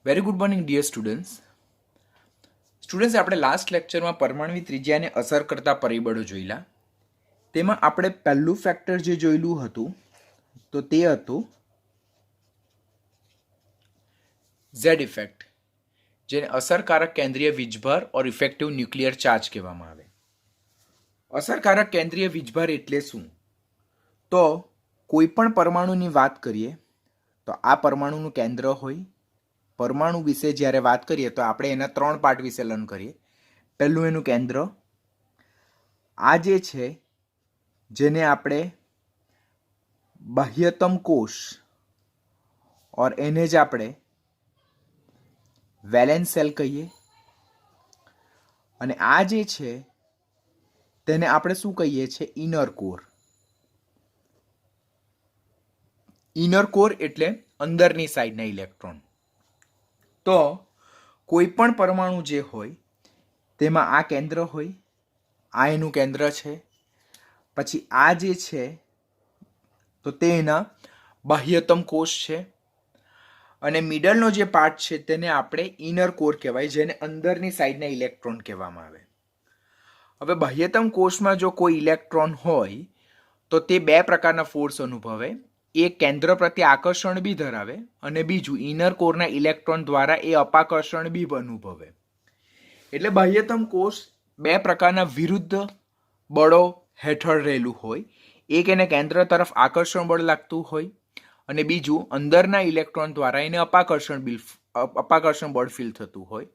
Very good morning dear students આપણે last લેક્ચરમાં પરમાણુ ત્રિજ્યાને અસર કરતા પરિબળો જોયેલા. તેમાં આપણે પહેલું ફેક્ટર જે જોયેલું હતું તો તે હતું ઝેડ ઇફેક્ટ, જેને અસરકારક કેન્દ્રીય વીજભાર ઓર ઇફેક્ટિવ ન્યુક્લિયર ચાર્જ કહેવામાં આવે. અસરકારક કેન્દ્રીય વીજભાર એટલે શું? તો કોઈ પણ પરમાણુની વાત કરીએ તો આ પરમાણુનું કેન્દ્ર હોય. પરમાણુ વિશે જ્યારે વાત કરીએ તો આપણે એના 3 પાર્ટ વિશે લર્ન કરીએ. પહેલું એનું કેન્દ્ર, આ જે છે જેને આપણે બાહ્યતમ કોષ ઓર એને જ આપણે વેલેન્સ સેલ કહીએ, અને આ જે છે તેને આપણે શું કહીએ છીએ? Inner core. ઇનર કોર એટલે અંદરની સાઈડના ઇલેક્ટ્રોન. તો કોઈ પણ પરમાણુ જે હોય તેમાં આ કેન્દ્ર હોય, આ એનું કેન્દ્ર છે. પછી આ જે છે તો તે એના બાહ્યતમ કોષ છે, અને મિડલનો જે પાર્ટ છે તેને આપણે ઇનર કોર કહેવાય, જેને અંદરની સાઈડના ઇલેક્ટ્રોન કહેવામાં આવે. હવે બાહ્યતમ કોષમાં જો કોઈ ઇલેક્ટ્રોન હોય તો તે 2 પ્રકારના ફોર્સ અનુભવે. એક કેન્દ્ર પ્રત્યે આકર્ષણ બી ધરાવે, અને બીજું ઇનર કોરના ઇલેક્ટ્રોન દ્વારા એ અપાકર્ષણ બી અનુભવે. એટલે બાહ્યતમ કોષ 2 પ્રકારના વિરુદ્ધ બળો હેઠળ રહેલું હોય. એક એને કેન્દ્ર તરફ આકર્ષણ બળ લાગતું હોય, અને બીજું અંદરના ઇલેક્ટ્રોન દ્વારા એને અપાકર્ષણ બળ ફીલ થતું હોય.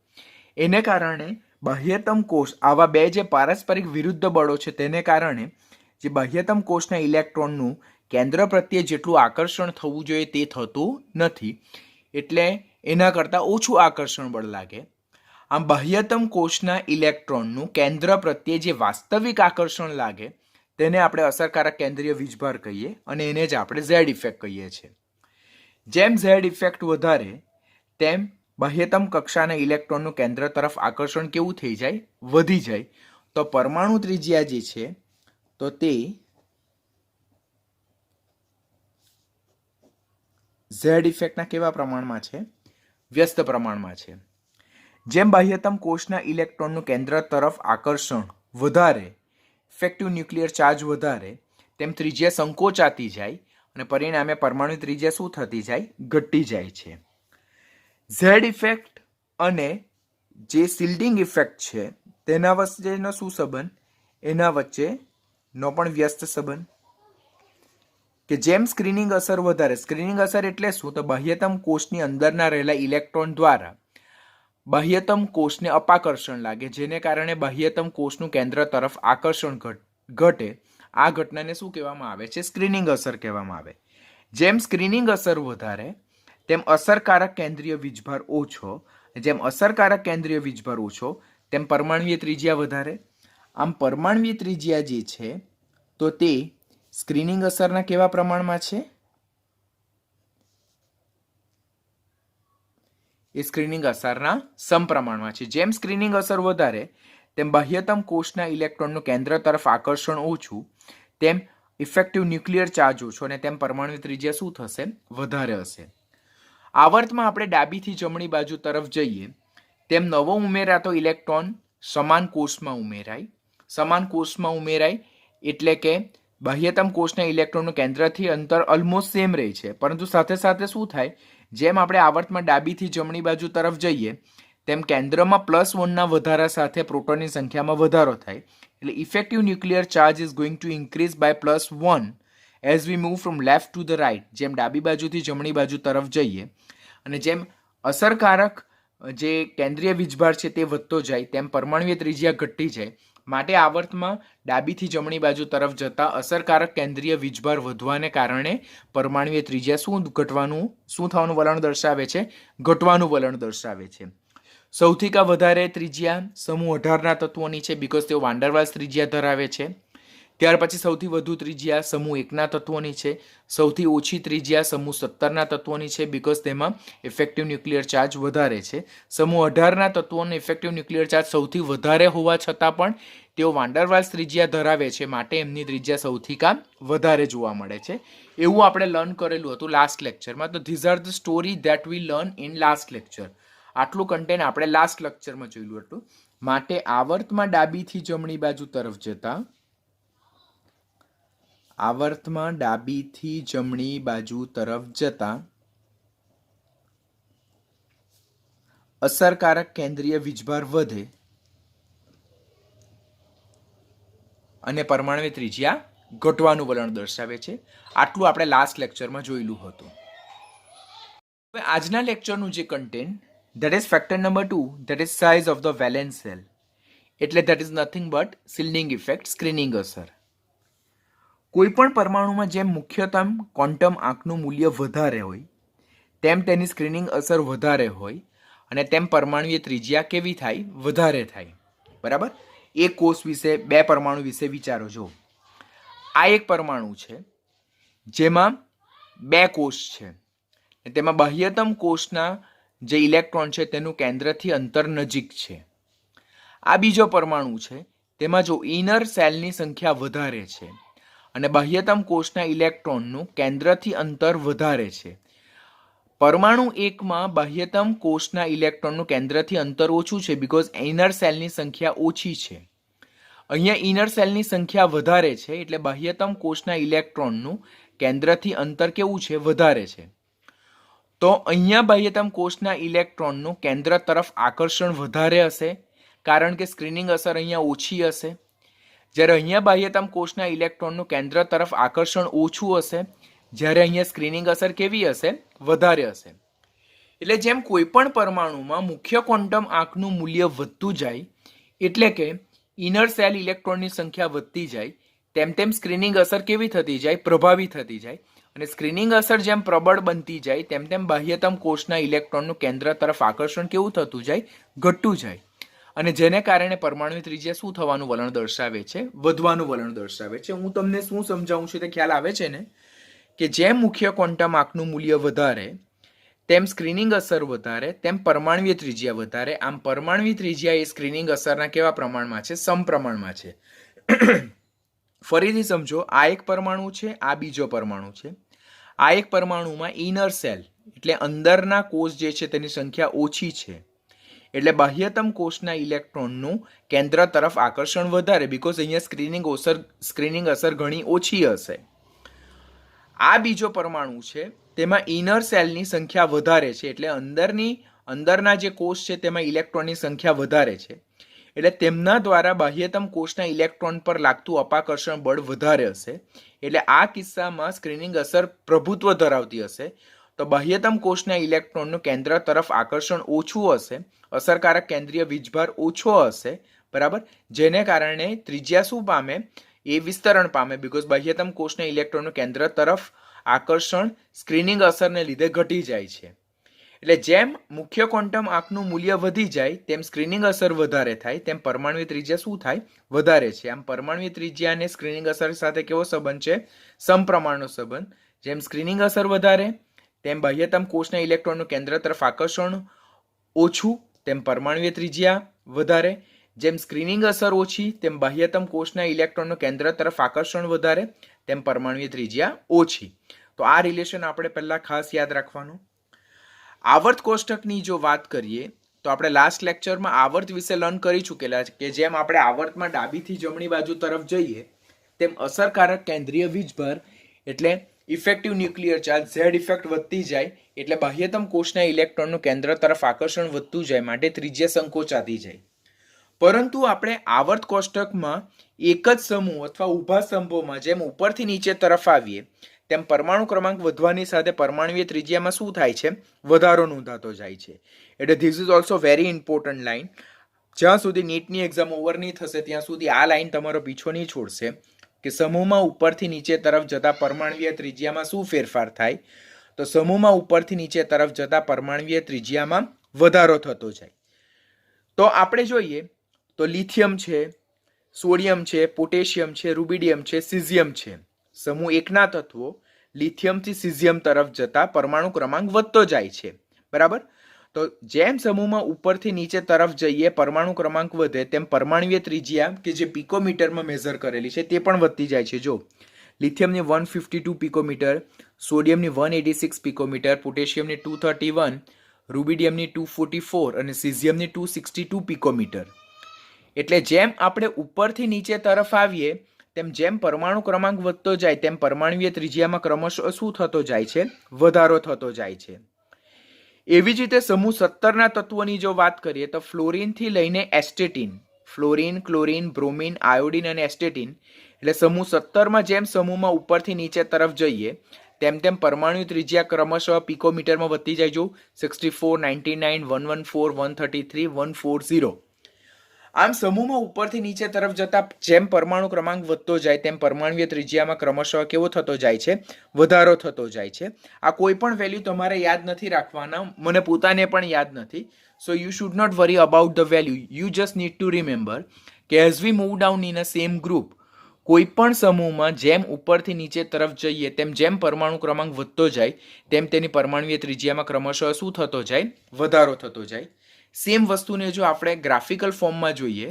એને કારણે બાહ્યતમ કોષ આવા 2 જે પારસ્પરિક વિરુદ્ધ બળો છે તેને કારણે જે બાહ્યતમ કોષના ઇલેક્ટ્રોનનું કેન્દ્ર પ્રત્યે જેટલું આકર્ષણ થવું જોઈએ તે થતું નથી, એટલે એના કરતાં ઓછું આકર્ષણ બળ લાગે. આમ બાહ્યતમ કોષના ઇલેક્ટ્રોનનું કેન્દ્ર પ્રત્યે જે વાસ્તવિક આકર્ષણ લાગે તેને આપણે અસરકારક કેન્દ્રીય વીજભાર કહીએ, અને એને જ આપણે ઝેડ ઇફેક્ટ કહીએ છીએ. જેમ ઝેડ ઇફેક્ટ વધારે તેમ બાહ્યતમ કક્ષાના ઇલેક્ટ્રોનનું કેન્દ્ર તરફ આકર્ષણ કેવું થઈ જાય? વધી જાય. તો પરમાણુ ત્રિજ્યા જે છે તો તે ઝેડ ઇફેક્ટના કેવા પ્રમાણમાં છે? વ્યસ્ત પ્રમાણમાં છે. જેમ બાહ્યતમ કોષના ઇલેક્ટ્રોનનું કેન્દ્ર તરફ આકર્ષણ વધારે, ઇફેક્ટિવ ન્યુક્લિયર ચાર્જ વધારે, તેમ ત્રિજ્યા સંકોચાતી જાય, અને પરિણામે પરમાણુ ત્રિજ્યા શું થતી જાય? ઘટતી જાય છે. ઝેડ ઇફેક્ટ અને જે શિલ્ડિંગ ઇફેક્ટ છે તેના વચ્ચેનો શું સંબંધ? એના વચ્ચેનો પણ વ્યસ્ત સંબંધ. કે જેમ સ્ક્રીનિંગ અસર વધારે, સ્ક્રીનિંગ અસર એટલે શું? તો બાહ્યતમ કોષની અંદરના રહેલા ઇલેક્ટ્રોન દ્વારા બાહ્યતમ કોષને અપાકર્ષણ લાગે, જેને કારણે બાહ્યતમ કોષનું કેન્દ્ર તરફ આકર્ષણ ઘટે. આ ઘટનાને શું કહેવામાં આવે છે? સ્ક્રીનિંગ અસર કહેવામાં આવે. જેમ સ્ક્રીનિંગ અસર વધારે તેમ અસરકારક કેન્દ્રીય વીજભાર ઓછો. જેમ અસરકારક કેન્દ્રીય વીજભાર ઓછો તેમ પરમાણુય ત્રિજ્યા વધારે. આમ પરમાણુય ત્રિજ્યા જે છે તો તે સ્ક્રીનિંગ અસરના કેવા પ્રમાણમાં છે? એ સ્ક્રીનિંગ અસરના સમપ્રમાણમાં છે. જેમ સ્ક્રીનિંગ અસર વધારે તેમ બાહ્યતમ કોષના ઇલેક્ટ્રોનનું કેન્દ્ર તરફ આકર્ષણ ઓછું, તેમ ઇફેક્ટિવ ન્યુક્લિયર ચાર્જ ઓછો, અને તેમ પરમાણુ ત્રિજ્યા શું થશે? વધારે હશે. આવર્તમાં આપણે ડાબીથી જમણી બાજુ તરફ જઈએ તેમ નવો ઉમેરાતો ઇલેક્ટ્રોન સમાન કોષમાં ઉમેરાય. સમાન કોષમાં ઉમેરાય એટલે કે બાહ્યતમ કોષના ઇલેક્ટ્રોનનું કેન્દ્રથી અંતર ઓલમોસ્ટ સેમ રહે છે, પરંતુ સાથે સાથે શું થાય? જેમ આપણે આવર્તમાં ડાબીથી જમણી બાજુ તરફ જઈએ તેમ કેન્દ્રમાં +1ના વધારા સાથે પ્રોટોનની સંખ્યામાં વધારો થાય. એટલે effective nuclear charge is going to increase by +1 as we move from left to the right. જેમ ડાબી બાજુથી જમણી બાજુ તરફ જઈએ અને જેમ અસરકારક જે કેન્દ્રીય વીજભાર છે તે વધતો જાય તેમ પરમાણુય ત્રિજ્યા ઘટતી જાય. માટે આવર્તમાં ડાબીથી જમણી બાજુ તરફ જતા અસરકારક કેન્દ્રીય વીજભાર વધવાને કારણે પરમાણુય ત્રિજ્યા શું થવાનું વલણ દર્શાવે છે? ઘટવાનું વલણ દર્શાવે છે. સૌથી વધારે ત્રિજ્યા સમૂહ 18ના તત્વોની છે, બીકોઝ તેઓ વાન ડર વાલ્સ ત્રિજ્યા ધરાવે છે. ત્યાર પછી સૌથી વધુ ત્રિજ્યા સમૂહ 1ના તત્વોની છે. સૌથી ઓછી ત્રિજ્યા સમૂહ 17ના તત્વોની છે, બીકોઝ તેમાં ઇફેક્ટિવ ન્યુક્લિયર ચાર્જ વધારે છે. સમૂહ 18ના તત્વોનો ઇફેક્ટિવ ન્યુક્લિયર ચાર્જ સૌથી વધારે હોવા છતાં પણ તેઓ વાન્ડરવાલ્સ ત્રિજ્યા ધરાવે છે, માટે એમની ત્રિજ્યા સૌથી વધારે જોવા મળે છે. એવું આપણે લર્ન કરેલું હતું લાસ્ટ લેક્ચરમાં. તો these are the story that we learn in last lecture. આટલું કન્ટેન્ટ આપણે લાસ્ટ લેક્ચરમાં જોયેલું હતું. માટે આવર્તમાં ડાબીથી જમણી બાજુ તરફ જતા અસરકારક કેન્દ્રીય વીજભાર વધે અને પરમાણુ ત્રિજ્યા ઘટવાનું વલણ દર્શાવે છે. આટલું આપણે લાસ્ટ લેક્ચરમાં જોયેલું હતું. હવે આજના લેક્ચરનું જે content, that is factor number 2, that is size of the valence shell. એટલે that is nothing but shielding effect, screening અસર. કોઈ પણ પરમાણુમાં જેમ મુખ્યતમ ક્વોન્ટમ આંકનું મૂલ્ય વધારે હોય તેમ તેની સ્ક્રીનિંગ અસર વધારે હોય અને તેમ પરમાણુની ત્રિજ્યા કેવી થાય? વધારે થાય. બરાબર? એક કોષ વિશે, બે પરમાણુ વિશે વિચારો. જો આ એક પરમાણુ છે જેમાં બે કોષ છે, તેમાં બાહ્યતમ કોષના જે ઇલેક્ટ્રોન છે તેનું કેન્દ્રથી અંતર નજીક છે. આ બીજો પરમાણુ છે, તેમાં જો ઇનર સેલની સંખ્યા વધારે છે અને બાહ્યતમ કોષના ઇલેક્ટ્રોનનું કેન્દ્રથી અંતર વધારે છે. પરમાણુ એકમાં બાહ્યતમ કોષના ઇલેક્ટ્રોનનું કેન્દ્રથી અંતર ઓછું છે બીકોઝ ઇનર સેલની સંખ્યા ઓછી છે. અહીંયા ઇનર સેલની સંખ્યા વધારે છે એટલે બાહ્યતમ કોષના ઇલેક્ટ્રોનનું કેન્દ્રથી અંતર કેવું છે? વધારે છે. તો અહીંયા બાહ્યતમ કોષના ઇલેક્ટ્રોનનું કેન્દ્ર તરફ આકર્ષણ વધારે હશે કારણ કે સ્ક્રીનિંગ અસર અહીંયા ઓછી હશે. જ્યારે અહીંયા બાહ્યતમ કોષના ઇલેક્ટ્રોનનું કેન્દ્ર તરફ આકર્ષણ ઓછું હશે, જ્યારે અહીંયા સ્ક્રીનિંગ અસર કેવી હશે? વધારે હશે. એટલે જેમ કોઈ પણ પરમાણુમાં મુખ્ય ક્વોન્ટમ આંકનું મૂલ્ય વધતું જાય એટલે કે ઇનર સેલ ઇલેક્ટ્રોનની સંખ્યા વધતી જાય તેમ તેમ સ્ક્રીનિંગ અસર કેવી થતી જાય? પ્રભાવી થતી જાય. અને સ્ક્રીનિંગ અસર જેમ પ્રબળ બનતી જાય તેમ તેમ બાહ્યતમ કોષના ઇલેક્ટ્રોનનું કેન્દ્ર તરફ આકર્ષણ કેવું થતું જાય? ઘટતું જાય. અને જેને કારણે પરમાણુ ત્રિજ્યા શું થવાનું વલણ દર્શાવે છે? વધવાનું વલણ દર્શાવે છે. હું તમને શું સમજાવું છું તે ખ્યાલ આવે છે ને? કે જેમ મુખ્ય ક્વોન્ટમ આંકનું મૂલ્ય વધારે તેમ સ્ક્રીનિંગ અસર વધારે, તેમ પરમાણુય ત્રિજ્યા વધારે. આમ પરમાણુય ત્રિજ્યા એ સ્ક્રીનિંગ અસરના કેવા પ્રમાણમાં છે? સમપ્રમાણમાં છે. ફરીથી સમજો, આ એક પરમાણુ છે, આ બીજો પરમાણુ છે. આ એક પરમાણુમાં ઇનર સેલ એટલે અંદરના કોષ જે છે તેની સંખ્યા ઓછી છે એટલે બાહ્યતમ કોષના ઇલેક્ટ્રોનનું કેન્દ્ર તરફ આકર્ષણ વધારે બીકોઝ અહીંયા સ્ક્રીનિંગ અસર ઘણી ઓછી હશે. આ બીજો પરમાણુ છે તેમાં ઇનર સેલની સંખ્યા વધારે છે એટલે અંદરના જે કોષ છે તેમાં ઇલેક્ટ્રોનની સંખ્યા વધારે છે એટલે તેમના દ્વારા બાહ્યતમ કોષના ઇલેક્ટ્રોન પર લાગતું અપાકર્ષણ બળ વધારે હશે. એટલે આ કિસ્સામાં સ્ક્રીનિંગ અસર પ્રભુત્વ ધરાવતી હશે. તો બાહ્યતમ કોષના ઇલેક્ટ્રોનનું કેન્દ્ર તરફ આકર્ષણ ઓછું હશે, અસરકારક કેન્દ્રીય વીજભાર ઓછો હશે. બરાબર? જેને કારણે ત્રિજ્યા શું પામે? એ વિસ્તરણ પામે બીકોઝ બાહ્યતમ કોષના ઇલેક્ટ્રોનનું કેન્દ્ર તરફ આકર્ષણ સ્ક્રીનિંગ અસરને લીધે ઘટી જાય છે. એટલે જેમ મુખ્ય ક્વોન્ટમ આંકનું મૂલ્ય વધી જાય તેમ સ્ક્રીનિંગ અસર વધારે થાય, તેમ પરમાણુય ત્રિજ્યા શું થાય? વધારે છે. આમ પરમાણુય ત્રિજ્યા અને સ્ક્રીનિંગ અસર સાથે કેવો સંબંધ છે? સમપ્રમાણનો સંબંધ. જેમ સ્ક્રીનિંગ અસર વધારે તેમ બાહ્યતમ કોષના ઇલેક્ટ્રોનનું કેન્દ્ર તરફ આકર્ષણ ઓછું, તેમ પરમાણુય ત્રિજ્યા વધારે. જેમ સ્ક્રીનિંગ અસર ઓછી તેમ બાહ્યતમ કોષના ઇલેક્ટ્રોનનું કેન્દ્ર તરફ આકર્ષણ વધારે, તેમ પરમાણુય ત્રિજ્યા ઓછી. તો આ રિલેશન આપણે પહેલા ખાસ યાદ રાખવાનું. આવર્ત કોષ્ટકની જો વાત કરીએ તો આપણે લાસ્ટ લેક્ચરમાં આવર્ત વિશે લર્ન કરી ચૂકેલા છે કે જેમ આપણે આવર્તમાં ડાબીથી જમણી બાજુ તરફ જઈએ તેમ અસરકારક કેન્દ્રીય વીજભાર એટલે effective nuclear charge Z effect વધતી જાય એટલે બાહ્યતમ કોષના ઇલેક્ટ્રોનનું કેન્દ્ર તરફ આકર્ષણ વધતું જાય માટે ત્રિજ્યા સંકોચાતી જાય. પરંતુ આપણે આવર્ત કોષ્ટકમાં એક જ સમૂહ અથવા ઊભા સ્તંભોમાં જેમ ઉપરથી નીચે તરફ આવીએ તેમ પરમાણુ ક્રમાંક વધવાની સાથે પરમાણુય ત્રિજ્યામાં શું થાય છે? વધારો નોંધાતો જાય છે. એટલે this is also very important line. જ્યાં સુધી નીટની એક્ઝામ ઓવર નહીં થશે ત્યાં સુધી આ લાઇન તમારો પીછો નહીં છોડશે કે સમૂહમાં ઉપરથી નીચે તરફ જતા પરમાણુય ત્રિજ્યામાં શું ફેરફાર થાય? તો સમૂહમાં ઉપરથી નીચે તરફ જતા પરમાણુય ત્રિજ્યામાં વધારો થતો જાય. તો આપણે જોઈએ તો લિથિયમ છે, સોડિયમ છે, પોટેશિયમ છે, રૂબિડિયમ છે, સિઝિયમ છે. સમૂહ એકના તત્વો લિથિયમથી સિઝિયમ તરફ જતા પરમાણુ ક્રમાંક વધતો જાય છે. બરાબર? તો જેમ સમૂહમાં ઉપરથી નીચે તરફ જઈએ પરમાણુ ક્રમાંક વધે તેમ પરમાણુય ત્રિજ્યા કે જે પિકોમીટરમાં મેઝર કરેલી છે તે પણ વધતી જાય છે. જો લિથિયમની 152 પિકોમીટર, સોડિયમની 186 પિકોમીટર, પોટેશિયમની 231, રૂબિડિયમની 244 અને સીઝિયમની 262 પિકોમીટર. એટલે જેમ આપણે ઉપરથી નીચે તરફ આવીએ તેમ જેમ પરમાણુ ક્રમાંક વધતો જાય તેમ પરમાણુય ત્રિજ્યામાં ક્રમશઃ શું થતો જાય છે? વધારો થતો જાય છે. એવી જ રીતે સમૂહ 17ના તત્વોની જો વાત કરીએ તો ફ્લોરિનથી લઈને એસ્ટેટિન, ફ્લોરિન, ક્લોરિન, બ્રોમિન, આયોડિન અને એસ્ટેટિન, એટલે સમૂહ 17માં જેમ સમૂહમાં ઉપરથી નીચે તરફ જઈએ તેમ તેમ પરમાણુ ત્રિજ્યા ક્રમશઃ પિકોમીટરમાં વધતી જાય. જો 64, 99, 114, 133, 140. આમ સમૂહમાં ઉપરથી નીચે તરફ જતા જેમ પરમાણુ ક્રમાંક વધતો જાય તેમ પરમાણુય ત્રિજ્યામાં ક્રમશઃ કેવો થતો જાય છે? વધારો થતો જાય છે. આ કોઈ પણ વેલ્યુ તમારે યાદ નથી રાખવાના, મને પોતાને પણ યાદ નથી. So you should not worry about the value. You just need to remember કે as we move down in a same group, કોઈ પણ સમૂહમાં જેમ ઉપરથી નીચે તરફ જઈએ તેમ જેમ પરમાણુ ક્રમાંક વધતો જાય તેમ તેની પરમાણુય ત્રિજ્યામાં ક્રમશઃ શું થતો જાય? વધારો થતો જાય. સેમ વસ્તુને જો આપણે ગ્રાફિકલ ફોર્મમાં જોઈએ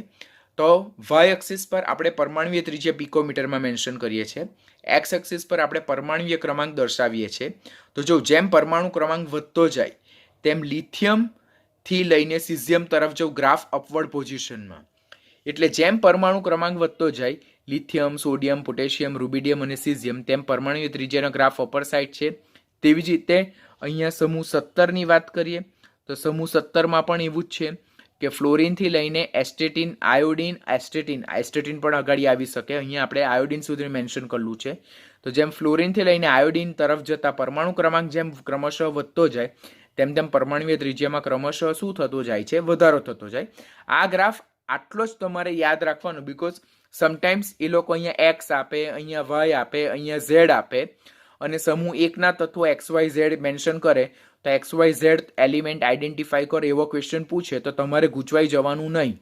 તો વાય એક્સિસ પર આપણે પરમાણુય ત્રિજ્યા પિકોમીટરમાં મેન્શન કરીએ છીએ, એક્સ એક્સિસ પર આપણે પરમાણુય ક્રમાંક દર્શાવીએ છીએ. તો જો જેમ પરમાણુ ક્રમાંક વધતો જાય તેમ લિથિયમથી લઈને સીઝિયમ તરફ જો ગ્રાફ અપવર્ડ પોઝિશનમાં, એટલે જેમ પરમાણુ ક્રમાંક વધતો જાય લિથિયમ, સોડિયમ, પોટેશિયમ, રૂબિડિયમ અને સીઝિયમ તેમ પરમાણુય ત્રિજ્યાનો ગ્રાફ અપર સાઇડ છે. તેવી જ રીતે અહીંયા સમૂહ 17ની વાત કરીએ તો સમૂહ 17માં પણ એવું જ છે કે ફ્લોરિનથી લઈને એસ્ટેટિન, આયોડિન, એસ્ટેટિન પણ આગળ આવી શકે. અહીંયા આપણે આયોડિન સુધી મેન્શન કરેલું છે. તો જેમ ફ્લોરિનથી લઈને આયોડિન તરફ જતા પરમાણુ ક્રમાંક જેમ ક્રમશઃ વધતો જાય તેમ તેમ પરમાણુય ત્રિજ્યામાં ક્રમશઃ શું થતો જાય છે? વધારો થતો જાય. આ ગ્રાફ આટલો જ તમારે યાદ રાખવાનો, બીકોઝ સમટાઈમ્સ એ લોકો અહીંયા એક્સ આપે, અહીંયા વાય આપે, અહીંયા ઝેડ આપે અને સમૂહ એકના તત્વો એક્સ વાય ઝેડ મેન્શન કરે તો X Y Z element identify કરો એવો ક્વેશ્ચન પૂછે તો તમારે ગૂંચવાઈ જવાનું નહીં.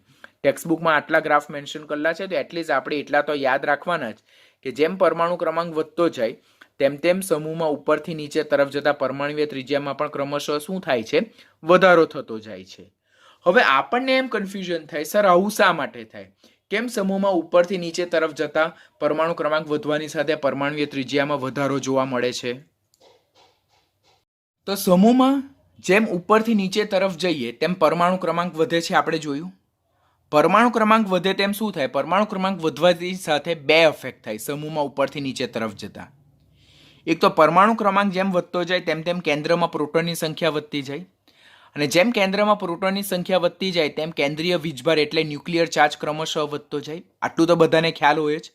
ટેક્સ્ટબુકમાં આટલા ગ્રાફ મેન્શન કરેલા છે તો એટલીસ્ટ આપણે એટલા તો યાદ રાખવાના જ કે જેમ પરમાણુ ક્રમાંક વધતો જાય તેમ તેમ સમૂહમાં ઉપરથી નીચે તરફ જતા પરમાણુય ત્રિજ્યામાં પણ ક્રમશઃ શું થાય છે? વધારો થતો જાય છે. હવે આપણને એમ કન્ફ્યુઝન થાય, સર આવું શા માટે થાય? કેમ સમૂહમાં ઉપરથી નીચે તરફ જતા પરમાણુ ક્રમાંક વધવાની સાથે પરમાણુય ત્રિજ્યામાં વધારો જોવા મળે છે? તો સમૂહમાં જેમ ઉપરથી નીચે તરફ જઈએ તેમ પરમાણુ ક્રમાંક વધે છે, આપણે જોયું. પરમાણુ ક્રમાંક વધે તેમ શું થાય? પરમાણુ ક્રમાંક વધવાની સાથે બે અફેક્ટ થાય સમૂહમાં ઉપરથી નીચે તરફ જતા. એક તો પરમાણુ ક્રમાંક જેમ વધતો જાય તેમ તેમ કેન્દ્રમાં પ્રોટોનની સંખ્યા વધતી જાય અને જેમ કેન્દ્રમાં પ્રોટોનની સંખ્યા વધતી જાય તેમ કેન્દ્રીય વીજભાર એટલે ન્યુક્લિયર ચાર્જ ક્રમશઃ વધતો જાય. આટલું તો બધાને ખ્યાલ હોય જ.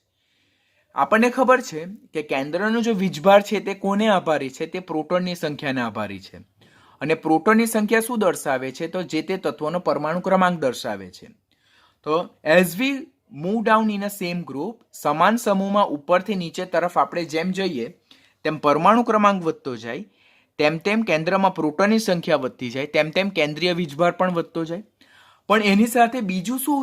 આપણને ખબર છે કે કેન્દ્રનો જો વીજભાર છે તે કોને આભારી છે? તે પ્રોટોનની સંખ્યાને આભારી છે. અને પ્રોટોનની સંખ્યા શું દર્શાવે છે? તો જે તે તત્વનો પરમાણુ ક્રમાંક દર્શાવે છે. તો as we move down in a same group, સમાન સમૂહમાં ઉપરથી નીચે તરફ આપણે જેમ જઈએ તેમ પરમાણુ ક્રમાંક વધતો જાય તેમ તેમ કેન્દ્રમાં પ્રોટોનની સંખ્યા વધતી જાય તેમ તેમ કેન્દ્રીય વીજભાર પણ વધતો જાય. પણ એની સાથે બીજું શું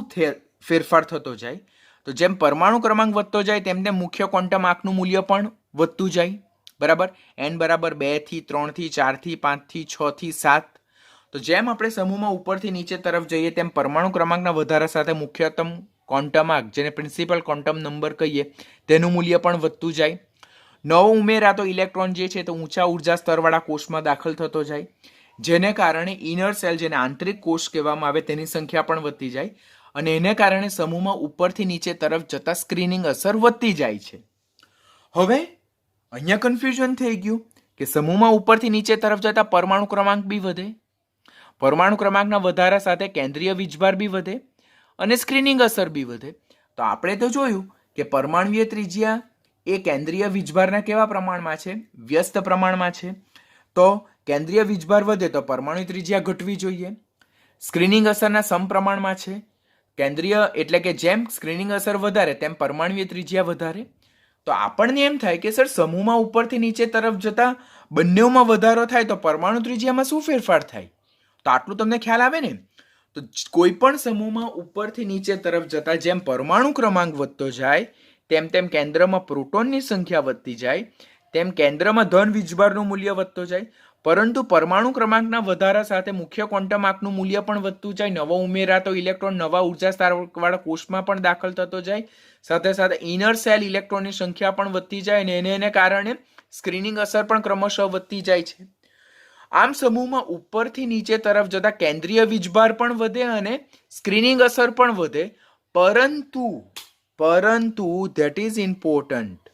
ફેરફાર થતો જાય? તો જેમ પરમાણુ ક્રમાંક વધતો જાય તેમ તેમ મુખ્ય ક્વોન્ટમ આંકનું મૂલ્ય પણ વધતું જાય. બરાબર, n બરાબર 2 થી 3 થી 4 થી 5 થી 6 થી 7. તો જેમ આપણે સમૂહમાં ઉપરથી નીચે તરફ જઈએ તેમ પરમાણુ ક્રમાંકના વધારા સાથે મુખ્યતમ ક્વોન્ટમ આંક, જેને પ્રિન્સિપલ ક્વોન્ટમ નંબર કહીએ, તેનું મૂલ્ય પણ વધતું જાય. નવો ઉમેરાતો ઇલેક્ટ્રોન જે છે તે ઊંચા ઉર્જા સ્તરવાળા કોષમાં દાખલ થતો જાય, જેને કારણે ઇનર સેલ, જેને આંતરિક કોષ કહેવામાં આવે, તેની સંખ્યા પણ વધતી જાય અને એને કારણે સમૂહમાં ઉપરથી નીચે તરફ જતા સ્ક્રીનિંગ અસર વધતી જાય છે. હવે અહીંયા કન્ફ્યુઝન થઈ ગયું કે સમૂહમાં ઉપરથી નીચે તરફ જતા પરમાણુ ક્રમાંક બી વધે, પરમાણુ ક્રમાંકના વધારા સાથે કેન્દ્રીય વીજભાર બી વધે અને સ્ક્રીનિંગ અસર બી વધે. તો આપણે તો જોયું કે પરમાણુય ત્રિજ્યા એ કેન્દ્રીય વીજભારના કેવા પ્રમાણમાં છે? વ્યસ્ત પ્રમાણમાં છે. તો કેન્દ્રીય વીજભાર વધે તો પરમાણુ ત્રિજ્યા ઘટવી જોઈએ. સ્ક્રીનિંગ અસરના સમપ્રમાણમાં છે. કેન્દ્રીય એટલે કે જેમ સ્ક્રીનિંગ અસર વધારે તેમ પરમાણુય ત્રિજ્યા વધારે. તો આપણને એમ થાય કે સર સમૂહમાં ઉપરથી નીચે તરફ જતા બંનેમાં વધારો થાય તો પરમાણુ ત્રિજ્યામાં શું ફેરફાર થાય? તો આટલું તમને ખ્યાલ આવે ને? તો કોઈ પણ સમૂહમાં ઉપરથી નીચે તરફ જતા જેમ પરમાણુ ક્રમાંક વધતો જાય તેમ તેમ કેન્દ્રમાં પ્રોટોનની સંખ્યા વધતી જાય તેમ કેન્દ્રમાં ધન વીજભારનું મૂલ્ય વધતો જાય. પરંતુ પરમાણુ ક્રમાંકના વધારા સાથે મુખ્ય ક્વોન્ટમ આંકનું મૂલ્ય પણ વધતું જાય, નવો ઉમેરાતો ઇલેક્ટ્રોન નવા ઉર્જા સ્તરવાળા કોષમાં પણ દાખલ થતો જાય, સાથે સાથે ઇનર સેલ ઇલેક્ટ્રોનની સંખ્યા પણ વધતી જાય અને એને કારણે સ્ક્રીનિંગ અસર પણ ક્રમશઃ વધતી જાય છે. આમ સમૂહમાં ઉપરથી નીચે તરફ જતા કેન્દ્રીય વીજભાર પણ વધે અને સ્ક્રીનિંગ અસર પણ વધે, પરંતુ ધેટ ઇઝ ઇમ્પોર્ટન્ટ,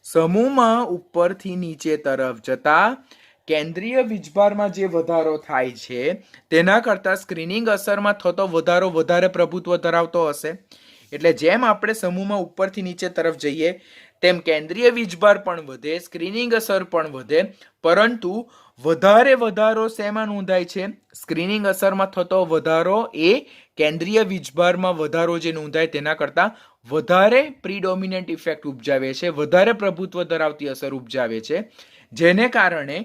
સમૂહમાં ઉપરથી નીચે તરફ જતા કેન્દ્રીય વીજભારમાં જે વધારો થાય છે તેના કરતાં સ્ક્રીનિંગ અસરમાં થતો વધારો વધારે પ્રભુત્વ ધરાવતો હશે. એટલે જેમ આપણે સમૂહમાં ઉપરથી નીચે તરફ જઈએ તેમ કેન્દ્રીય વીજભાર પણ વધે, સ્ક્રીનિંગ અસર પણ વધે, પરંતુ વધારો શેમાં નોંધાય છે? સ્ક્રીનિંગ અસરમાં થતો વધારો એ કેન્દ્રીય વીજભારમાં વધારો જે નોંધાય તેના કરતાં વધારે પ્રીડોમિનન્ટ ઇફેક્ટ ઉપજાવે છે, વધારે પ્રભુત્વ ધરાવતી અસર ઉપજાવે છે, જેને કારણે